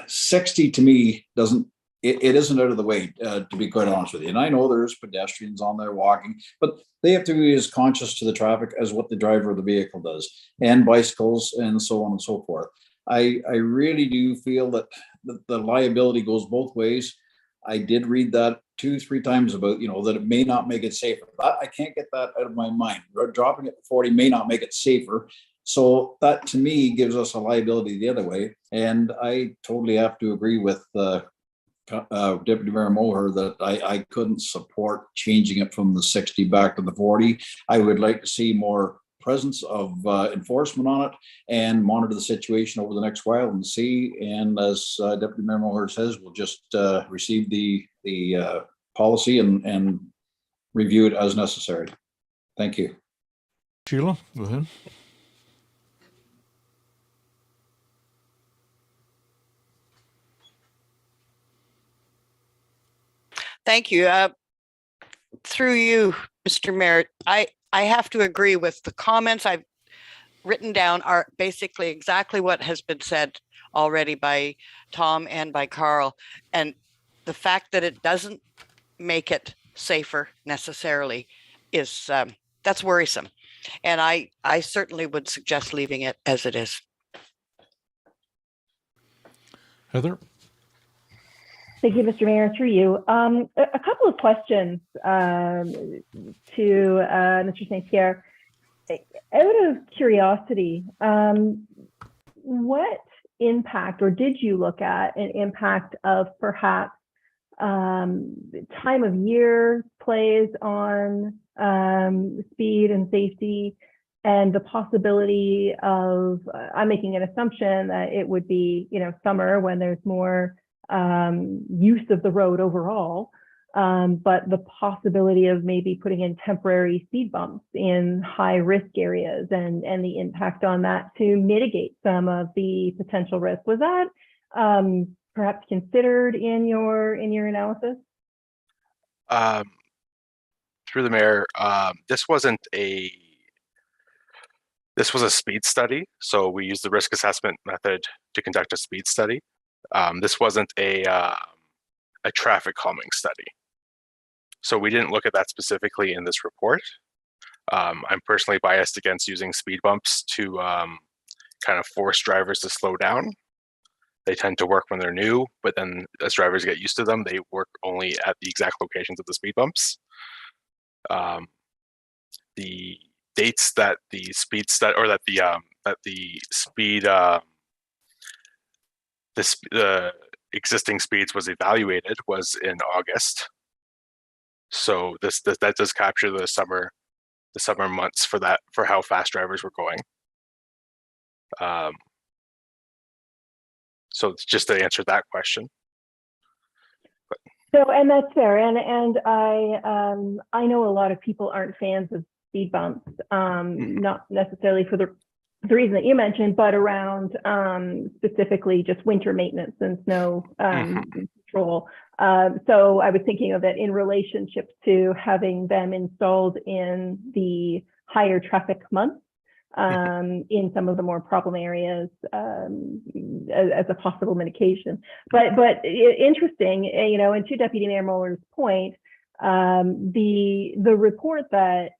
60 to me doesn't. It isn't out of the way, to be quite honest with you. And I know there's pedestrians on there walking, but they have to be as conscious to the traffic as what the driver of the vehicle does, and bicycles and so on and so forth. I really do feel that the liability goes both ways. I did read that 2-3 times about, that it may not make it safer. I can't get that out of my mind. Dropping it to 40 may not make it safer. So that to me gives us a liability the other way. And I totally have to agree with Deputy Mayor Moher that I couldn't support changing it from the 60 back to the 40. I would like to see more presence of enforcement on it and monitor the situation over the next while and see. And as Deputy Mayor Moher says, we'll just receive the policy and review it as necessary. Thank you. Sheila, go ahead. Thank you. Through you, Mr. Mayor, I have to agree with the comments I've written down are basically exactly what has been said already by Tom and by Carl. And the fact that it doesn't make it safer necessarily is, that's worrisome. And I certainly would suggest leaving it as it is. Heather? Thank you, Mr. Mayor, through you. A couple of questions to Mr. St. Pierre. Out of curiosity, what impact, or did you look at an impact of perhaps time of year plays on speed and safety, and the possibility of, I'm making an assumption that it would be, summer when there's more use of the road overall, but the possibility of maybe putting in temporary speed bumps in high risk areas and the impact on that to mitigate some of the potential risk. Was that perhaps considered in your analysis? Through the mayor, this was a speed study, so we used the risk assessment method to conduct a speed study. This wasn't a traffic calming study. So we didn't look at that specifically in this report. I'm personally biased against using speed bumps to kind of force drivers to slow down. They tend to work when they're new, but then as drivers get used to them, they work only at the exact locations of the speed bumps. The dates that the speed study, or that the existing speeds was evaluated was in August. So that does capture the summer months for how fast drivers were going. So it's just to answer that question. So, and that's fair. And I know a lot of people aren't fans of speed bumps, not necessarily for the the reason that you mentioned, but around specifically just winter maintenance and snow control. So I was thinking of it in relationship to having them installed in the higher traffic months in some of the more problem areas as a possible mitigation. But interesting, you know, and to Deputy Mayor Muller's point, the report that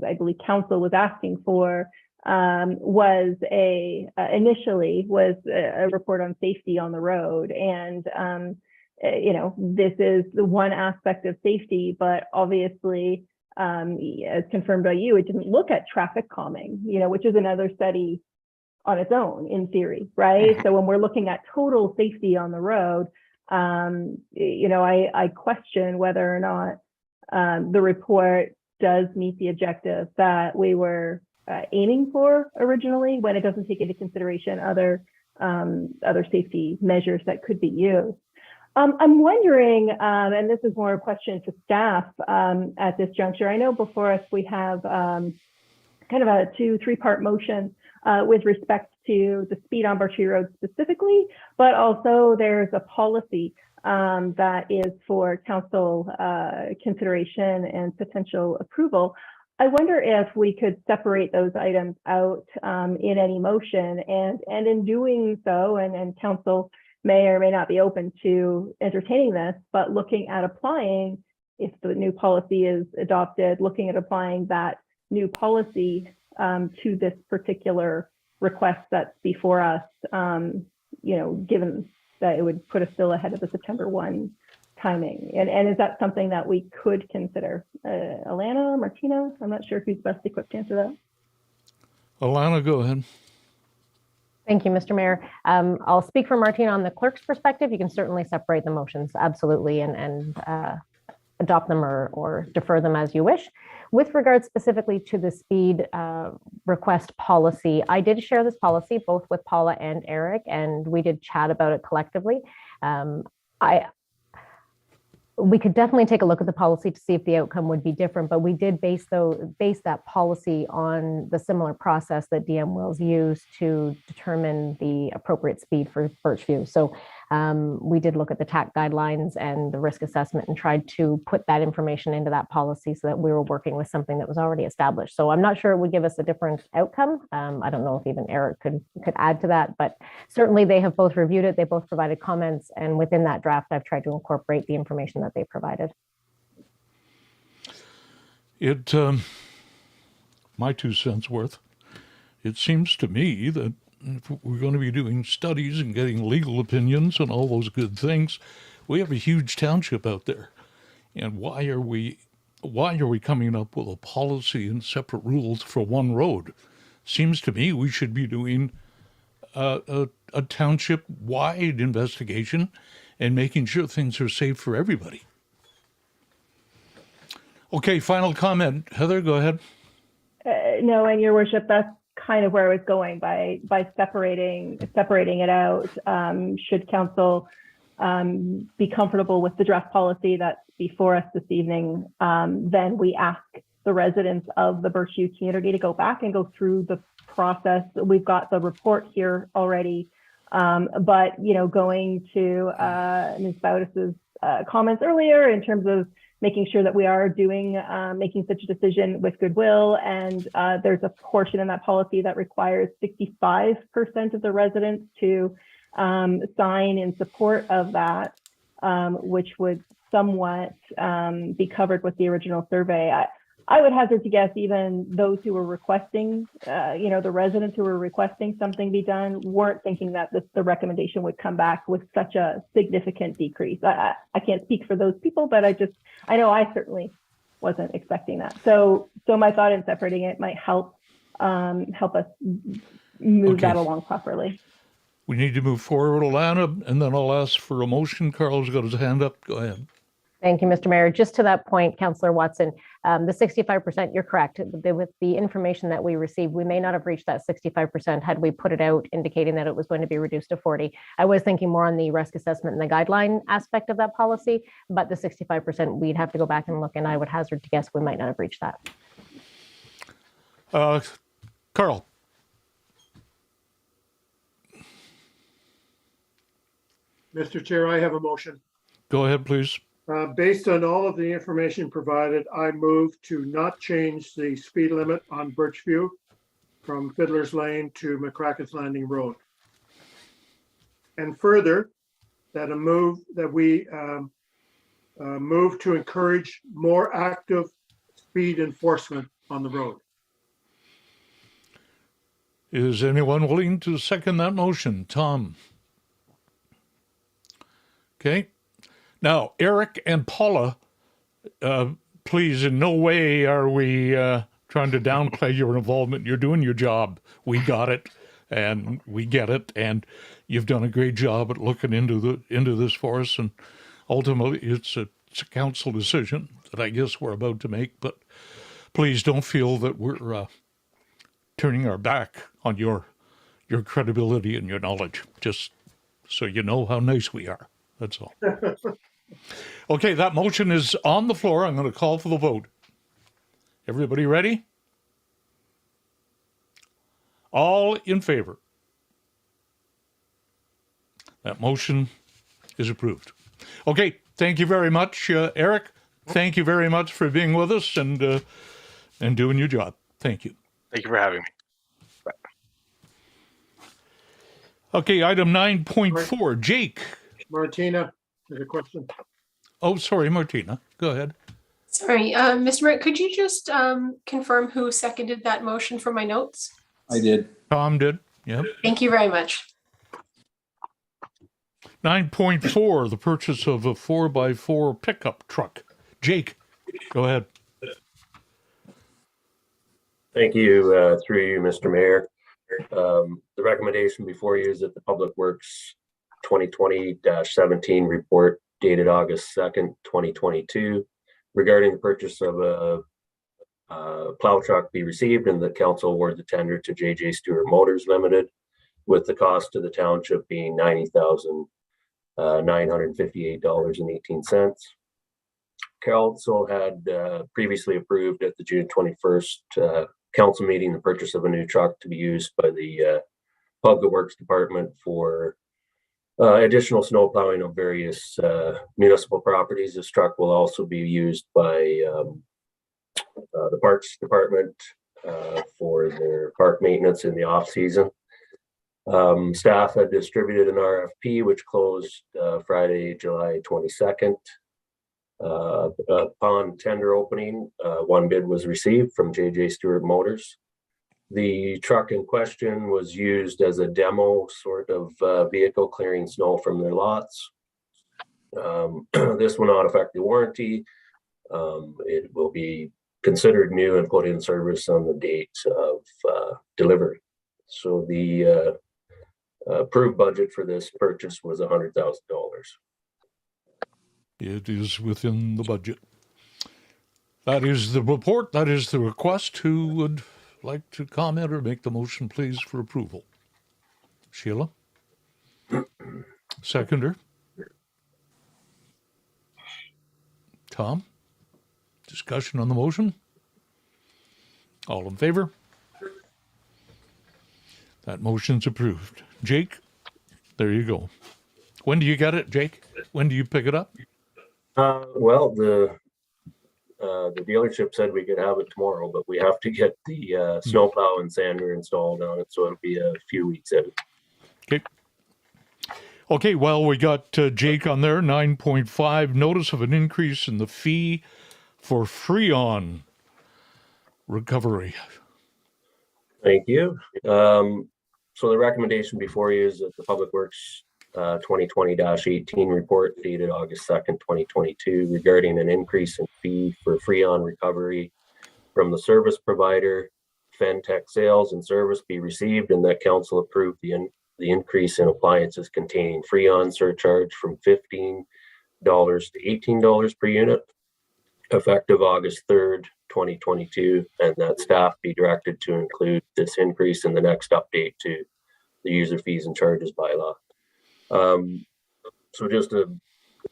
I believe council was asking for was initially a report on safety on the road. And, you know, this is the one aspect of safety, but obviously, as confirmed by you, it didn't look at traffic calming, you know, which is another study on its own in theory, right? So when we're looking at total safety on the road, you know, I question whether or not the report does meet the objective that we were aiming for originally, when it doesn't take into consideration other safety measures that could be used. I'm wondering, and this is more a question to staff at this juncture. I know before us we have kind of a 2-3-part motion with respect to the speed on Birchview Road specifically, but also there's a policy that is for council consideration and potential approval. I wonder if we could separate those items out in any motion, and in doing so, and council may or may not be open to entertaining this, but looking at applying, if the new policy is adopted, looking at applying that new policy to this particular request that's before us, you know, given that it would put us still ahead of the September 1 timing. And is that something that we could consider? Alana, Martina, I'm not sure who's best equipped to answer that. Alana, go ahead. Thank you, Mr. Mayor. I'll speak for Martina on the clerk's perspective. You can certainly separate the motions, absolutely, and adopt them or defer them as you wish. With regard specifically to the speed request policy, I did share this policy both with Paula and Eric, and we did chat about it collectively. We could definitely take a look at the policy to see if the outcome would be different, but we did base that policy on the similar process that DM Wills used to determine the appropriate speed for Birchview. So we did look at the TAC guidelines and the risk assessment and tried to put that information into that policy so that we were working with something that was already established. So I'm not sure it would give us a different outcome. I don't know if even Eric could add to that, but certainly they have both reviewed it. They both provided comments, and within that draft, I've tried to incorporate the information that they provided. My 2 cents worth, it seems to me that if we're going to be doing studies and getting legal opinions and all those good things, we have a huge township out there. And why are we coming up with a policy and separate rules for one road? Seems to me we should be doing a township-wide investigation and making sure things are safe for everybody. Okay, final comment. Heather, go ahead. No, and your worship, that's kind of where I was going by separating it out. Should council be comfortable with the draft policy that's before us this evening, then we ask the residents of the Birchview community to go back and go through the process. We've got the report here already, but you know, going to Ms. Bautis's comments earlier in terms of making sure that we are making such a decision with goodwill. And there's a portion in that policy that requires 65% of the residents to sign in support of that, which would somewhat be covered with the original survey. I would hazard to guess even those who were requesting, the residents who were requesting something be done weren't thinking that the recommendation would come back with such a significant decrease. I can't speak for those people, but I know I certainly wasn't expecting that. So my thought in separating it might help us move that along properly. We need to move forward, Alana, and then I'll ask for a motion. Carl's got his hand up. Go ahead. Thank you, Mr. Mayor. Just to that point, Councillor Watson, the 65%, you're correct. With the information that we received, we may not have reached that 65% had we put it out indicating that it was going to be reduced to 40. I was thinking more on the risk assessment and the guideline aspect of that policy, but the 65%, we'd have to go back and look, and I would hazard to guess we might not have reached that. Carl. Mr. Chair, I have a motion. Go ahead, please. Based on all of the information provided, I move to not change the speed limit on Birchview from Fiddler's Lane to McCracken's Landing Road. And further, that we move to encourage more active speed enforcement on the road. Is anyone willing to second that motion? Tom? Okay. Now, Eric and Paula, please, in no way are we trying to downplay your involvement. You're doing your job. We got it, and we get it, and you've done a great job at looking into this for us. And ultimately, it's a council decision that I guess we're about to make. But please don't feel that we're turning our back on your credibility and your knowledge. Just so you know how nice we are. That's all. Okay, that motion is on the floor. I'm going to call for the vote. Everybody ready? All in favor? That motion is approved. Okay, thank you very much, Eric. Thank you very much for being with us and doing your job. Thank you. Thank you for having me. Bye. Okay, item 9.4. Jake. Martina, there's a question. Oh, sorry, Martina. Go ahead. Sorry, Mr. Mayor, could you just confirm who seconded that motion for my notes? I did. Tom did. Yep. Thank you very much. 9.4, the purchase of a 4x4 pickup truck. Jake, go ahead. Thank you, through you, Mr. Mayor. The recommendation before you is that the Public Works 2020-17 report dated August 2nd, 2022, regarding the purchase of a plow truck be received and the council award the tender to J.J. Stewart Motors Limited, with the cost to the township being $90,958.18. Council had previously approved at the June 21st council meeting the purchase of a new truck to be used by the Public Works Department for additional snow plowing of various municipal properties. This truck will also be used by the Parks Department for their park maintenance in the off season. Staff had distributed an RFP which closed Friday, July 22nd. Upon tender opening, one bid was received from J.J. Stewart Motors. The truck in question was used as a demo sort of vehicle clearing snow from their lots. This will not affect the warranty. It will be considered new and put in service on the date of delivery. So the approved budget for this purchase was $100,000. It is within the budget. That is the report. That is the request. Who would like to comment or make the motion, please, for approval? Sheila? Seconder? Tom? Discussion on the motion? All in favor? That motion's approved. Jake, there you go. When do you get it, Jake? When do you pick it up? Well, the dealership said we could have it tomorrow, but we have to get the snowplow and sander installed on it, so it'll be a few weeks out. Okay. Okay, well, we got Jake on there, 9.5, notice of an increase in the fee for Freon recovery. Thank you. So the recommendation before you is that the Public Works 2020-18 report dated August 2nd, 2022, regarding an increase in fee for Freon recovery from the service provider, Fentech Sales and Service be received, and that council approved the increase in appliances containing Freon surcharge from $15 to $18 per unit, effective August 3rd, 2022, and that staff be directed to include this increase in the next update to the user fees and charges bylaw. So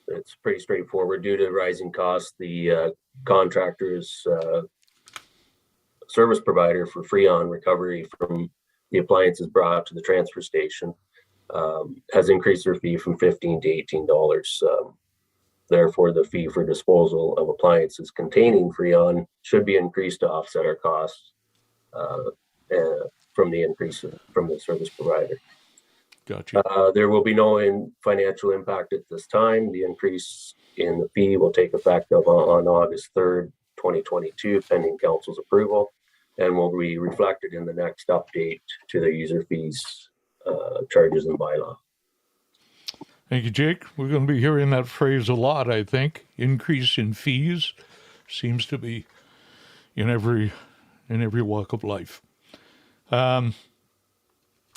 it's pretty straightforward. Due to rising costs, the contractor's service provider for Freon recovery from the appliances brought to the transfer station has increased their fee from $15 to $18. Therefore, the fee for disposal of appliances containing Freon should be increased to offset our costs from the increase from the service provider. Gotcha. There will be no financial impact at this time. The increase in the fee will take effect on August 3rd, 2022, pending council's approval, and will be reflected in the next update to the user fees, charges, and bylaw. Thank you, Jake. We're going to be hearing that phrase a lot, I think. Increase in fees seems to be in every walk of life.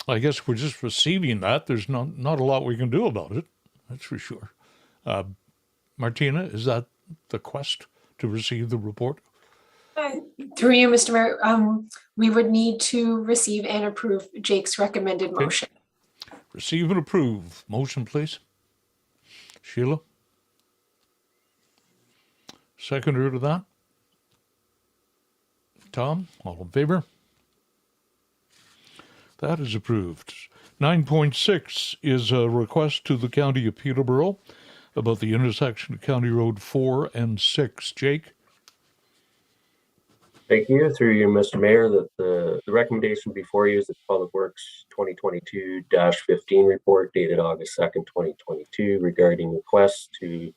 I guess we're just receiving that. There's not a lot we can do about it. That's for sure. Martina, is that the quest to receive the report? Through you, Mr. Mayor, we would need to receive and approve Jake's recommended motion. Receive and approve. Motion, please. Sheila? Seconder to that? Tom, all in favor? That is approved. 9.6 is a request to the County of Peterborough about the intersection of County Road 4 and 6. Jake? Thank you. Through you, Mr. Mayor, that the recommendation before you is the Public Works 2022-15 report dated August 2nd, 2022 regarding requests to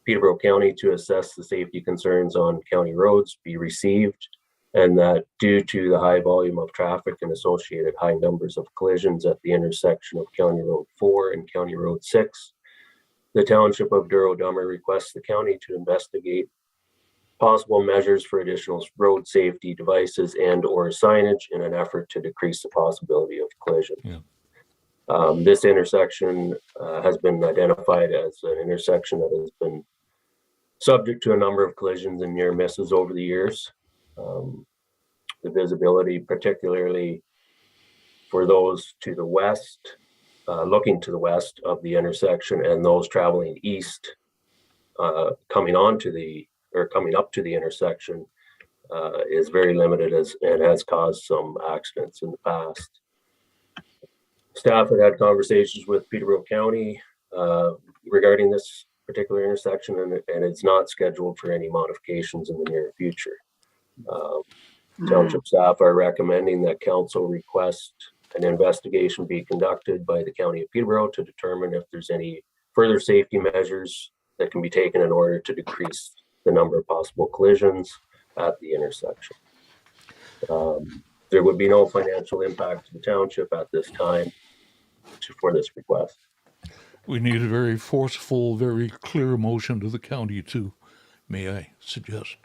Peterborough County to assess the safety concerns on county roads be received, and that due to the high volume of traffic and associated high numbers of collisions at the intersection of County Road 4 and County Road 6, the Township of Douro-Dummer requests the county to investigate possible measures for additional road safety devices and or signage in an effort to decrease the possibility of collision. Yeah. This intersection has been identified as an intersection that has been subject to a number of collisions and near misses over the years. The visibility, particularly for those to the west, looking to the west of the intersection, and those traveling east, coming up to the intersection, is very limited and has caused some accidents in the past. Staff had conversations with Peterborough County regarding this particular intersection, and it's not scheduled for any modifications in the near future. Township staff are recommending that council request an investigation be conducted by the County of Peterborough to determine if there's any further safety measures that can be taken in order to decrease the number of possible collisions at the intersection. There would be no financial impact to the township at this time for this request. We need a very forceful, very clear motion to the county too, may I suggest.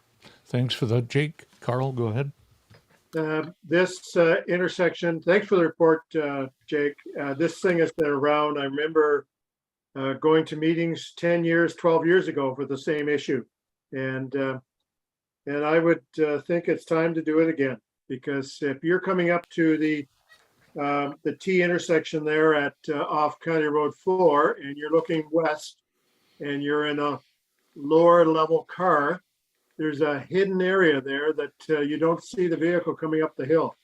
Thanks for that, Jake. Carl, go ahead. This intersection, thanks for the report, Jake. This thing has been around. I remember going to meetings 10 years, 12 years ago for the same issue. And I would think it's time to do it again, because if you're coming up to the T intersection there at off County Road 4 and you're looking west and you're in a lower level car, there's a hidden area there that you don't see the vehicle coming up the hill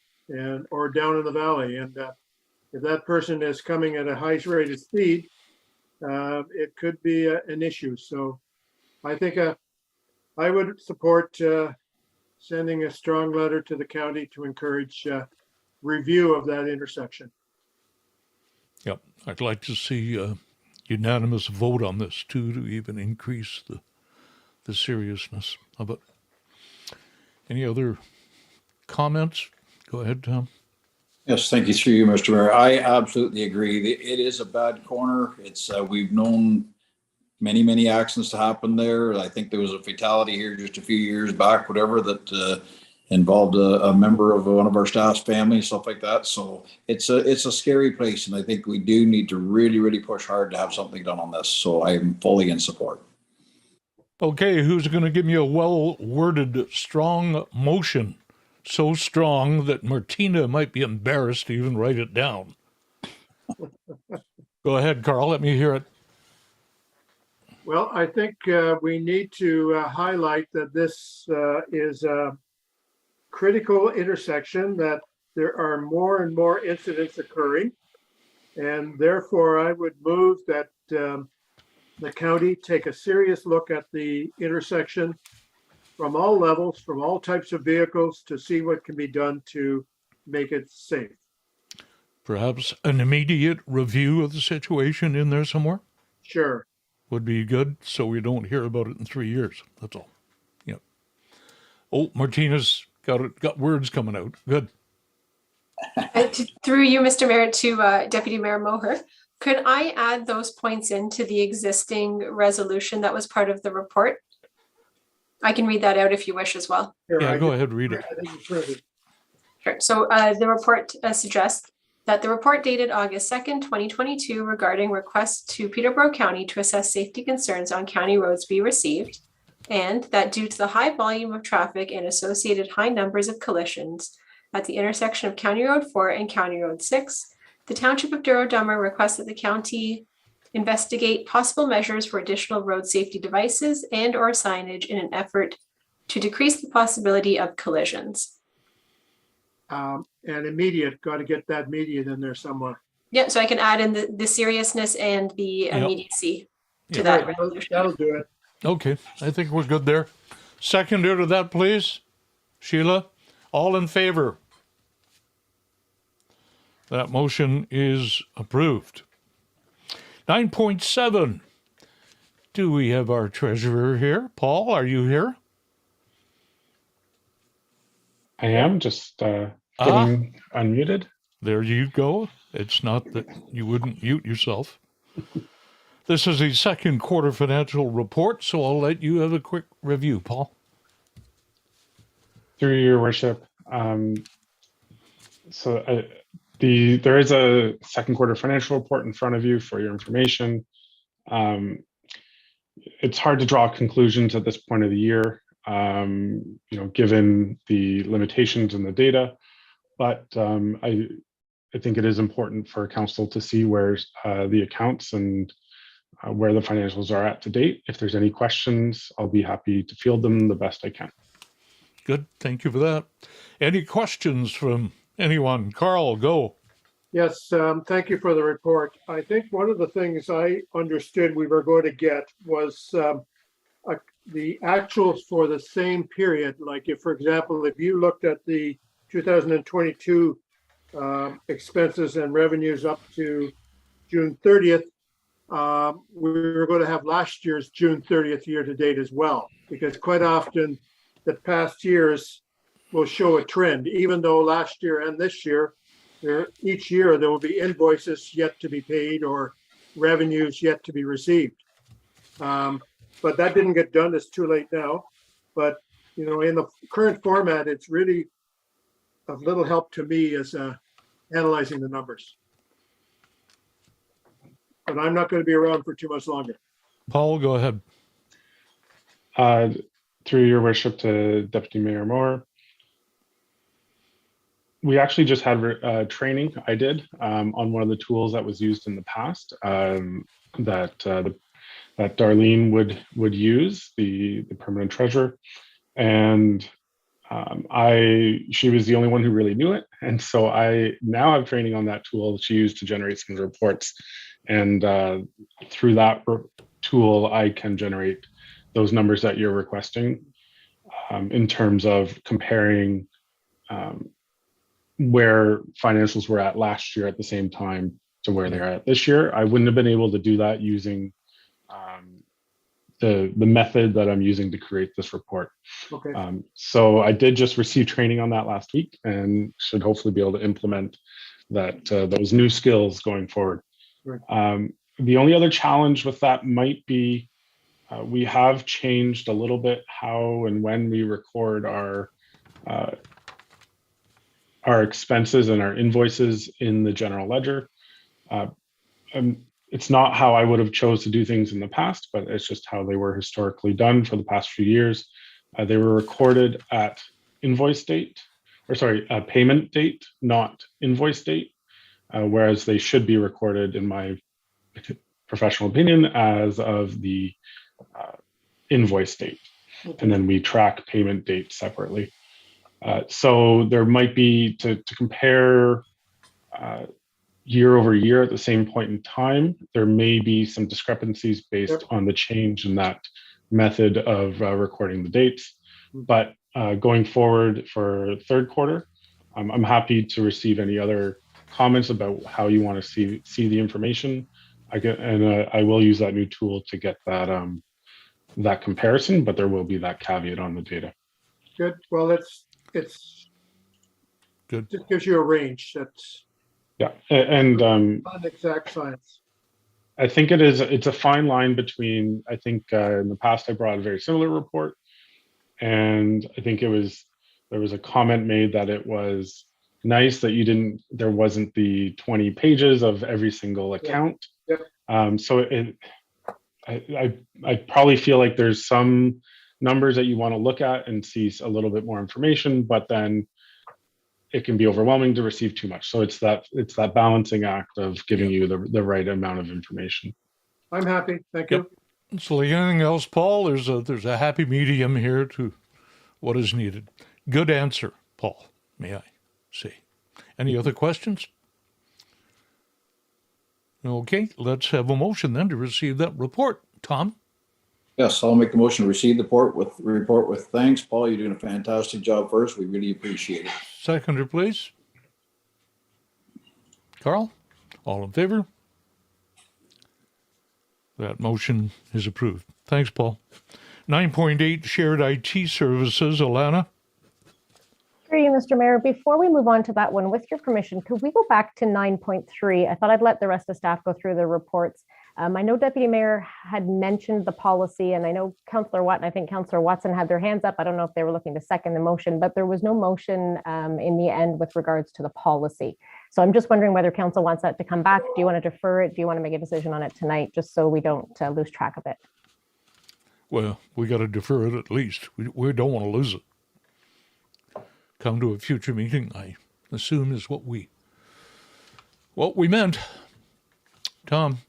or down in the valley. And if that person is coming at a high rated speed, it could be an issue. So I think I would support sending a strong letter to the county to encourage review of that intersection. Yep, I'd like to see a unanimous vote on this too, to even increase the seriousness of it. Any other comments? Go ahead, Tom. Yes, thank you through you, Mr. Mayor. I absolutely agree. It is a bad corner. It's we've known many accidents to happen there. I think there was a fatality here just a few years back, whatever, that involved a member of one of our staff's family, stuff like that. So it's a scary place, and I think we do need to really push hard to have something done on this. So I'm fully in support. Okay, who's going to give me a well-worded, strong motion? So strong that Martina might be embarrassed to even write it down. Go ahead, Carl. Let me hear it. Well, I think we need to highlight that this is a critical intersection, that there are more and more incidents occurring. And therefore, I would move that the county take a serious look at the intersection from all levels, from all types of vehicles, to see what can be done to make it safe. Perhaps an immediate review of the situation in there somewhere Sure. would be good, so we don't hear about it in 3 years. That's all. Yep. Oh, Martina's got words coming out. Good. Through you, Mr. Mayor, to Deputy Mayor Moher, could I add those points into the existing resolution that was part of the report? I can read that out if you wish as well. Yeah, go ahead, read it. Sure. So the report suggests that the report dated August 2nd, 2022 regarding requests to Peterborough County to assess safety concerns on county roads be received, and that due to the high volume of traffic and associated high numbers of collisions at the intersection of County Road 4 and County Road 6, the Township of Douro-Dummer requests that the county investigate possible measures for additional road safety devices and or signage in an effort to decrease the possibility of collisions. And immediate, got to get that immediate in there somewhere. Yeah, so I can add in the seriousness and the immediacy to that resolution. That'll do it. Okay, I think we're good there. Seconder to that, please. Sheila, all in favor? That motion is approved. 9.7. Do we have our treasurer here? Paul, are you here? I am just getting unmuted. There you go. It's not that you wouldn't mute yourself. This is the second quarter financial report, so I'll let you have a quick review, Paul. Through your worship. There is a second quarter financial report in front of you for your information. It's hard to draw conclusions at this point of the year, given the limitations in the data, but I think it is important for council to see where the accounts and where the financials are at to date. If there's any questions, I'll be happy to field them the best I can. Good, thank you for that. Any questions from anyone? Carl, go. Yes, thank you for the report. I think one of the things I understood we were going to get was the actuals for the same period. Like if, for example, if you looked at the 2022 expenses and revenues up to June 30th, we were going to have last year's June 30th year to date as well, because quite often the past years will show a trend, even though last year and this year, each year there will be invoices yet to be paid or revenues yet to be received. But that didn't get done. It's too late now. But in the current format, it's really of little help to me as analyzing the numbers. But I'm not going to be around for too much longer. Paul, go ahead. Through your worship to Deputy Mayor Moore. We actually just had training I did on one of the tools that was used in the past that Darlene would use, the permanent treasurer, and she was the only one who really knew it, and so I now have training on that tool that she used to generate some reports, and through that tool I can generate those numbers that you're requesting in terms of comparing where financials were at last year at the same time to where they're at this year. I wouldn't have been able to do that using the method that I'm using to create this report. Okay. So I did just receive training on that last week and should hopefully be able to implement those new skills going forward. Right. The only other challenge with that might be we have changed a little bit how and when we record our expenses and our invoices in the general ledger. It's not how I would have chose to do things in the past, but it's just how they were historically done for the past few years. They were recorded at payment date, not invoice date, whereas they should be recorded, in my professional opinion, as of the invoice date. Okay. And then we track payment date separately. So there might be, to compare year over year at the same point in time, there may be some discrepancies based on the change in that method of recording the dates. But going forward for third quarter, I'm happy to receive any other comments about how you want to see the information. I will use that new tool to get that that comparison, but there will be that caveat on the data. Good. Well, it's good. Just gives you a range. That's and not exact science. I think it's a fine line between, I think in the past I brought a very similar report, and I think there was a comment made that it was nice that there wasn't the 20 pages of every single account. So I probably feel like there's some numbers that you want to look at and see a little bit more information, but then it can be overwhelming to receive too much. So it's that balancing act of giving you the right amount of information. I'm happy. Thank you. So like anything else, Paul, there's a happy medium here to what is needed. Good answer, Paul, may I say. Any other questions? Okay, let's have a motion then to receive that report. Tom? Yes, I'll make the motion to receive the report with thanks. Paul, you're doing a fantastic job for us. We really appreciate it. Seconder, please. Carl? All in favor? That motion is approved. Thanks, Paul. 9.8 Shared IT Services. Alana? Through you, Mr. Mayor, before we move on to that one, with your permission, could we go back to 9.3? I thought I'd let the rest of staff go through the reports. I know Deputy Mayor had mentioned the policy, and I know Councillor Watt and I think Councillor Watson had their hands up. I don't know if they were looking to second the motion, but there was no motion in the end with regards to the policy. So I'm just wondering whether Council wants that to come back. Do you want to defer it? Do you want to make a decision on it tonight, just so we don't lose track of it? Well, we got to defer it at least. We don't want to lose it. Come to a future meeting, I assume, is what we meant. Tom?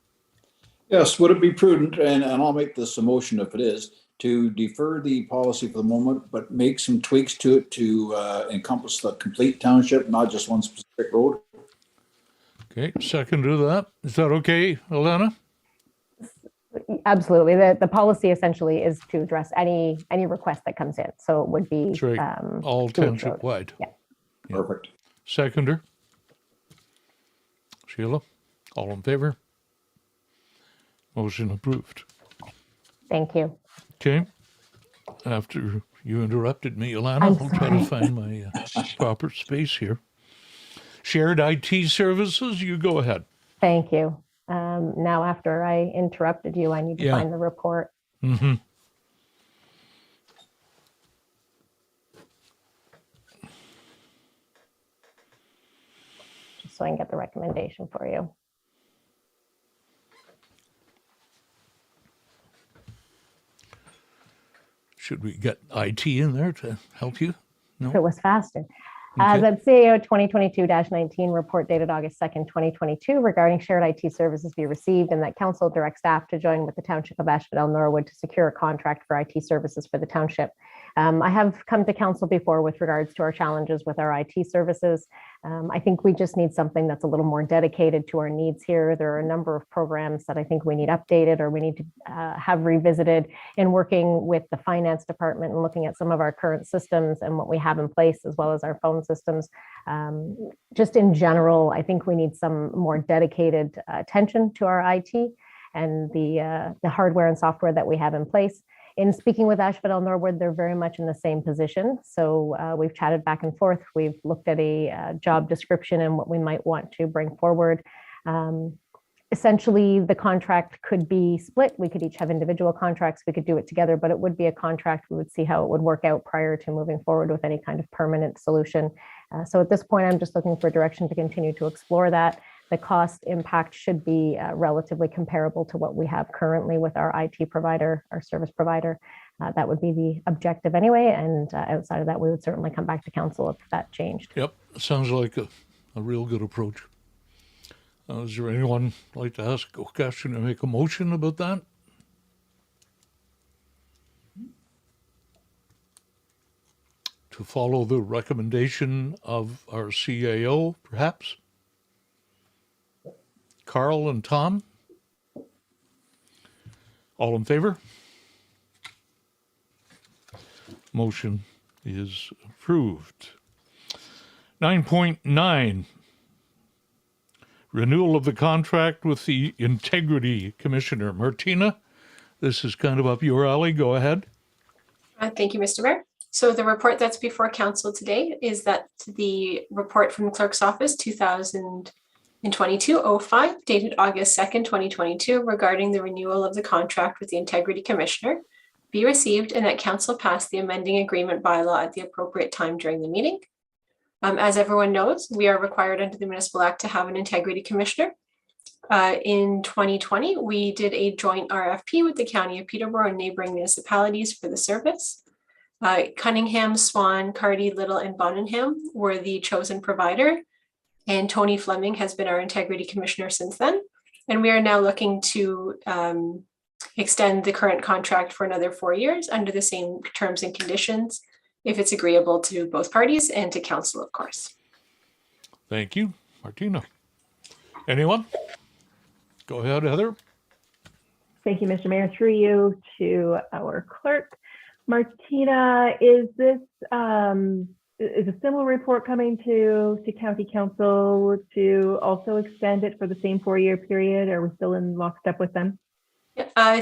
Yes, would it be prudent, and I'll make this a motion if it is, to defer the policy for the moment, but make some tweaks to it to encompass the complete township, not just one specific road? Okay, second to that. Is that okay, Alana? Absolutely. The policy essentially is to address any request that comes in. So it would be all township wide. Yeah. Perfect. Seconder? Sheila? All in favor? Motion approved. Thank you. Okay. After you interrupted me, Alana, I'll try to find my proper space here. Shared IT Services, you go ahead. Thank you. Now, after I interrupted you, I need to find the report. Mm-hmm. Just so I can get the recommendation for you. Should we get IT in there to help you? No? If it was faster. Okay. That CAO 2022-19 report dated August 2nd, 2022 regarding shared IT services be received, and that council direct staff to join with the Township of Asheville Norwood to secure a contract for IT services for the township. I have come to council before with regards to our challenges with our IT services. I think we just need something that's a little more dedicated to our needs here. There are a number of programs that I think we need updated or we need to have revisited in working with the finance department and looking at some of our current systems and what we have in place, as well as our phone systems. Just in general, I think we need some more dedicated attention to our IT and the hardware and software that we have in place. In speaking with Asheville Norwood, they're very much in the same position. So we've chatted back and forth. We've looked at a job description and what we might want to bring forward. Essentially, the contract could be split. We could each have individual contracts. We could do it together, but it would be a contract. We would see how it would work out prior to moving forward with any kind of permanent solution. So at this point, I'm just looking for direction to continue to explore that. The cost impact should be relatively comparable to what we have currently with our IT provider, our service provider. That would be the objective anyway. And outside of that, we would certainly come back to council if that changed. Yep, sounds like a real good approach. Is there anyone like to ask a question or make a motion about that? To follow the recommendation of our CAO, perhaps? Carl and Tom? All in favor? Motion is approved. 9.9, renewal of the contract with the Integrity Commissioner. Martina, this is kind of up your alley. Go ahead. Thank you, Mr. Mayor. So the report that's before council today is that the report from the clerk's office 2022-05 dated August 2nd, 2022 regarding the renewal of the contract with the Integrity Commissioner be received and that council pass the amending agreement bylaw at the appropriate time during the meeting. As everyone knows, we are required under the Municipal Act to have an Integrity Commissioner. In 2020, we did a joint RFP with the County of Peterborough and neighboring municipalities for the service. Cunningham, Swan, Cardy, Little, and Bonningham were the chosen provider, and Tony Fleming has been our Integrity Commissioner since then. And we are now looking to extend the current contract for another 4 years under the same terms and conditions, if it's agreeable to both parties and to council, of course. Thank you, Martina. Anyone? Go ahead, Heather. Thank you, Mr. Mayor. Through you to our clerk. Martina, is this is a similar report coming to County Council to also extend it for the same 4-year period? Are we still in lockstep with them?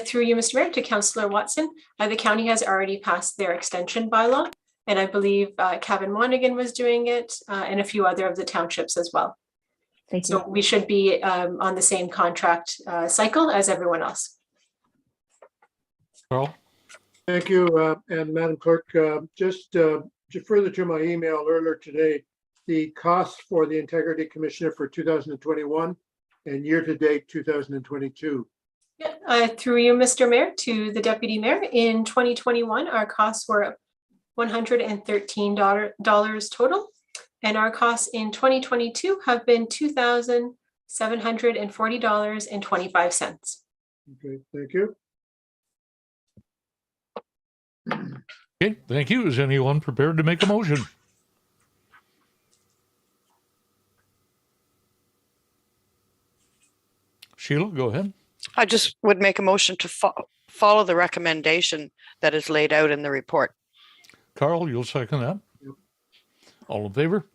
Through you, Mr. Mayor, to Councillor Watson, the county has already passed their extension bylaw, and I believe Kevin Monaghan was doing it, and a few other of the townships as well. Thank you. So we should be on the same contract cycle as everyone else. Carl? Thank you, and Madam Clerk, just further to my email earlier today, the cost for the Integrity Commissioner for 2021 and year-to-date 2022. Through you, Mr. Mayor, to the Deputy Mayor, in 2021, our costs were $113 total, and our costs in 2022 have been $2,740.25. Okay, thank you. Okay, thank you. Is anyone prepared to make a motion? Sheila, go ahead. I just would make a motion to follow the recommendation that is laid out in the report. Carl, you'll second that? Yep. All in favor?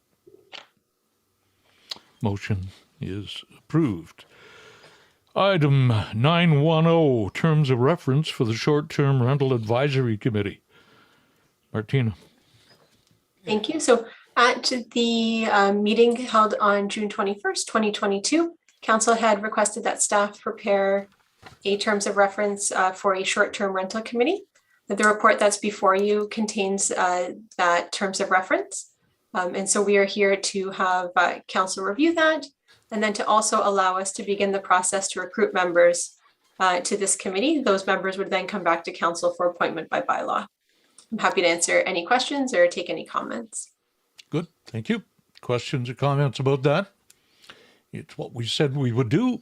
Motion is approved. Item 910, terms of reference for the short-term rental advisory committee. Martina. Thank you. So at the meeting held on June 21st, 2022, Council had requested that staff prepare a terms of reference for a short-term rental committee. The report that's before you contains that terms of reference. And so we are here to have Council review that, and then to also allow us to begin the process to recruit members to this committee. Those members would then come back to Council for appointment by bylaw. I'm happy to answer any questions or take any comments. Good, thank you. Questions or comments about that? It's what we said we would do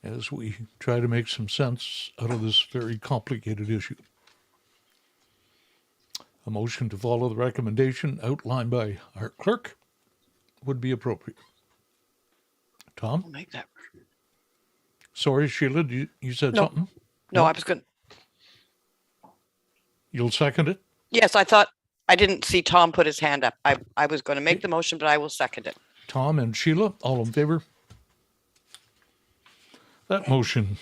as we try to make some sense out of this very complicated issue. A motion to follow the recommendation outlined by our clerk would be appropriate. Tom? I'll make that. Sorry, Sheila, you said No. something? No, I was good. You'll second it? Yes, I thought, I didn't see Tom put his hand up. I was going to make the motion, but I will second it. Tom and Sheila, all in favor? That motion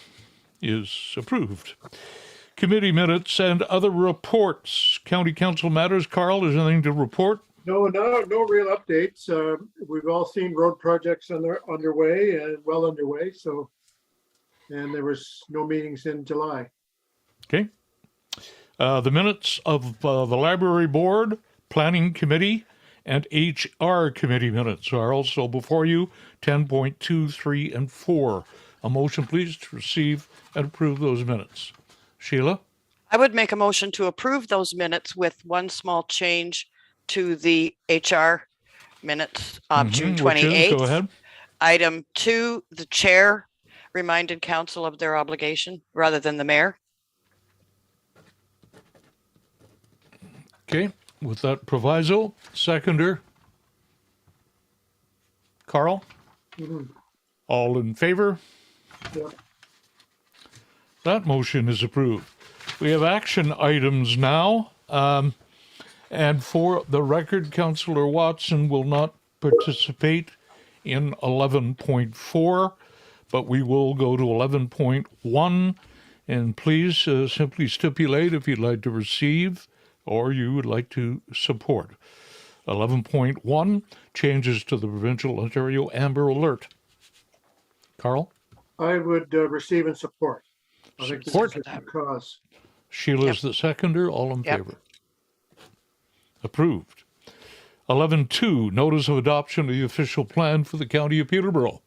is approved. Committee minutes and other reports. County Council matters. Carl, is anything to report? No real updates. We've all seen road projects underway and well underway. So, and there was no meetings in July. Okay. The minutes of the Library Board, Planning Committee, and HR Committee minutes are also before you, 10.2, 3, and 4. A motion, please, to receive and approve those minutes. Sheila? I would make a motion to approve those minutes with one small change to the HR minutes of June 28th. Go ahead. Item 2, the chair reminded council of their obligation rather than the mayor. Okay, with that proviso, seconder. Carl? Mhm. All in favor? Yep. That motion is approved. We have action items now. And for the record, Councillor Watson will not participate in 11.4, but we will go to 11.1. And please simply stipulate if you'd like to receive or you would like to support. 11.1, changes to the Provincial Ontario Amber Alert. Carl? I would receive and support. I think this Support. is a good cause. Sheila's the seconder. All in favor? Approved. 11.2, notice of adoption of the official plan for the County of Peterborough.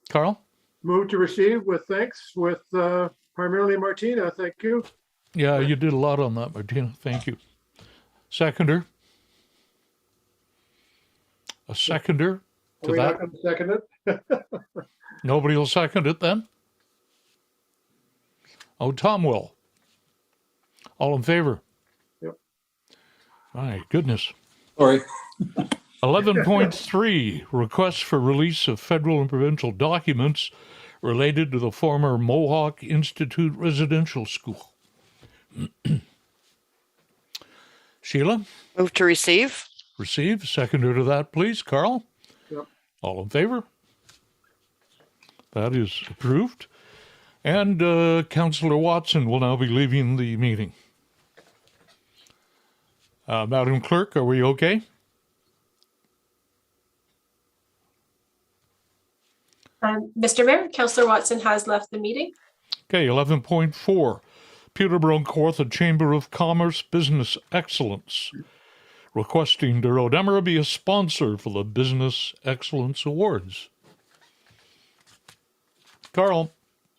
Carl? Move to receive with thanks with primarily Martina. Thank you. Yeah, you did a lot on that, Martina. Thank you. Seconder? A seconder Are to we that? not going to second it? Nobody will second it then? Oh, Tom will. All in favor? Yep. My goodness. Sorry. 11.3, request for release of federal and provincial documents related to the former Mohawk Institute Residential School. Sheila? Move to receive. Receive. Seconder to that, please. Carl? Yep. All in favor? That is approved. And Councillor Watson will now be leaving the meeting. Madam Clerk, are we okay? Mr. Mayor, Councillor Watson has left the meeting. Okay, 11.4, Peterborough and Kawartha Chamber of Commerce Business Excellence, requesting Douro-Dummer be a sponsor for the Business Excellence Awards. Carl?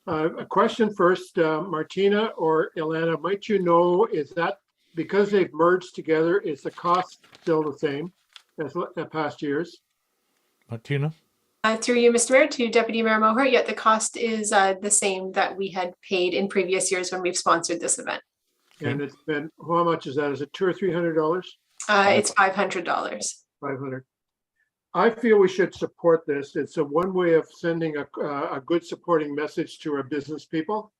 A question first, Martina or Ilana, might you know, is that because they've merged together, is the cost still the same as the past years? Martina? Through you, Mr. Mayor, to Deputy Mayor Moher, yet the cost is the same that we had paid in previous years when we've sponsored this event. And it's been, how much is that? Is it $200 or $300? It's $500. 500. I feel we should support this. It's a one way of sending a good supporting message to our business people,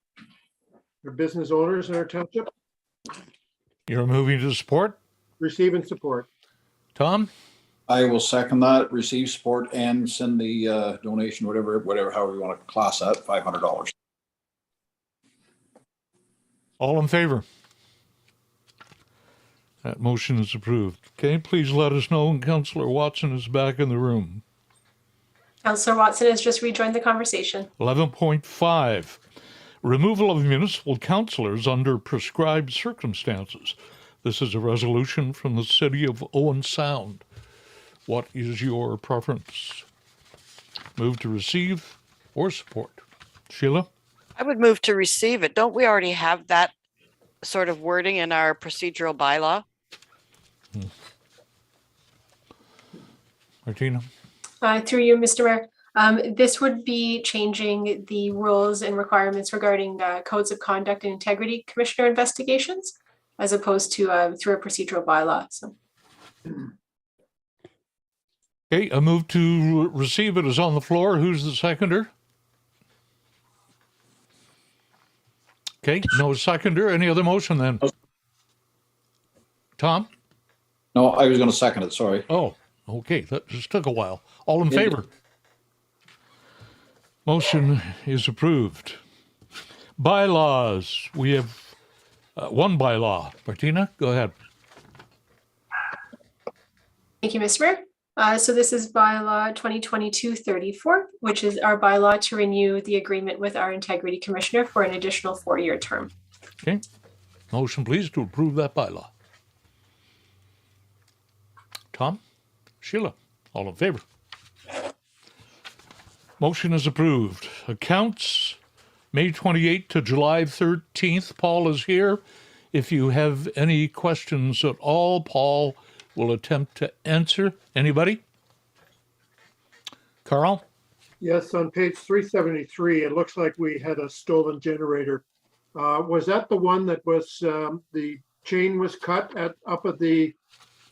our business owners in our township. You're moving to support? Receive and support. Tom? I will second that, receive, support, and send the donation, whatever, however you want to class that, $500. All in favor? That motion is approved. Okay, please let us know when Councillor Watson is back in the room. Councillor Watson has just rejoined the conversation. 11.5, removal of municipal councillors under prescribed circumstances. This is a resolution from the City of Owen Sound. What is your preference? Move to receive or support? Sheila? I would move to receive it. Don't we already have that sort of wording in our procedural bylaw? Martina? Through you, Mr. Mayor. This would be changing the rules and requirements regarding codes of conduct and integrity commissioner investigations, as opposed to through a procedural bylaw. So. Okay, a move to receive it is on the floor. Who's the seconder? Okay, no seconder. Any other motion then? Tom? No, I was going to second it, sorry. Oh, okay, that just took a while. All in favor? Motion is approved. Bylaws. We have one bylaw. Martina, go ahead. Thank you, Mr. Mayor. So this is bylaw 2022-34, which is our bylaw to renew the agreement with our integrity commissioner for an additional 4-year term. Okay. Motion, please, to approve that bylaw. Tom? Sheila? All in favor? Motion is approved. Accounts, May 28th to July 13th. Paul is here. If you have any questions at all, Paul will attempt to answer. Anybody? Carl? Yes, on page 373, it looks like we had a stolen generator. Was that the one that was the chain was cut up at the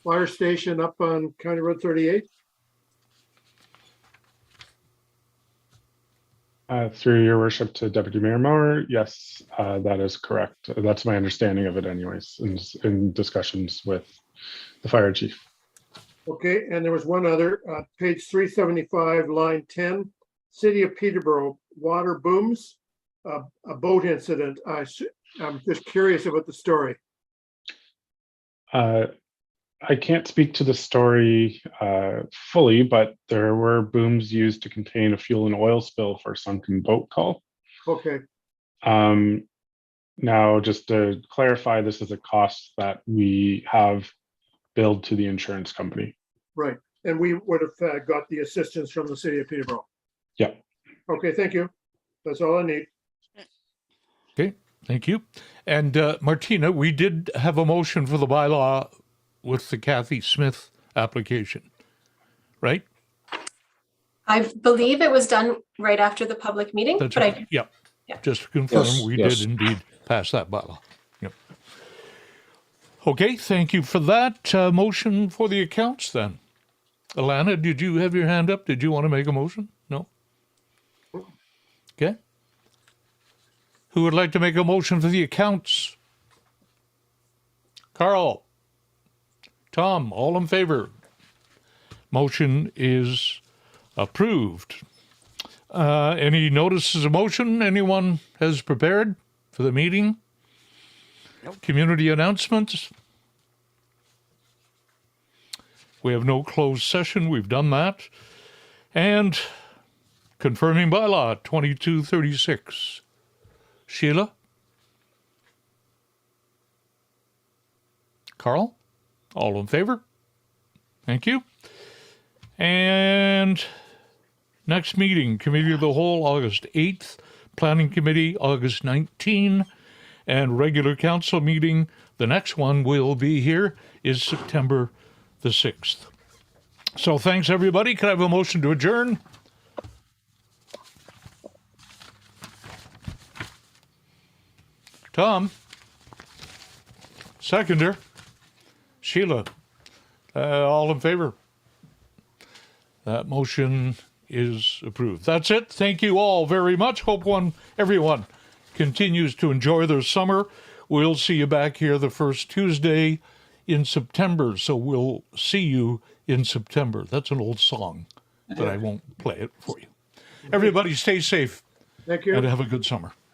fire station up on County Road 38? Through your worship to Deputy Mayor Moore, yes, that is correct. That's my understanding of it anyways, in discussions with the fire chief. Okay, and there was one other, page 375, line 10, City of Peterborough, water booms, a boat incident. I'm just curious about the story. I can't speak to the story fully, but there were booms used to contain a fuel and oil spill for a sunken boat call. Okay, Now, just to clarify, this is a cost that we have billed to the insurance company. right. And we would have got the assistance from the City of Peterborough. Yeah. Okay, thank you. That's all I need. Okay, thank you. And Martina, we did have a motion for the bylaw with the Kathy Smith application, right? I believe it was done right after the public meeting, That's but right. I, Yeah. Just to confirm, Yes, we yes. did indeed pass that bylaw. Yep. Okay, thank you for that. Motion for the accounts then. Alana, did you have your hand up? Did you want to make a motion? No? Okay. Who would like to make a motion for the accounts? Carl? Tom, all in favor? Motion is approved. Any notices of motion anyone has prepared for the meeting? Nope. Community announcements? We have no closed session. We've done that. And confirming bylaw 2236. Sheila? Carl? All in favor? Thank you. And next meeting, Committee of the Whole, August 8th, Planning Committee, August 19, and regular council meeting, the next one will be here, is September the 6th. So thanks, everybody. Can I have a motion to adjourn? Tom? Seconder? Sheila? All in favor? That motion is approved. That's it. Thank you all very much. Hope everyone continues to enjoy their summer. We'll see you back here the first Tuesday in September. So we'll see you in September. That's an old song, but I won't play it for you. Everybody stay safe Thank you. and have a good summer.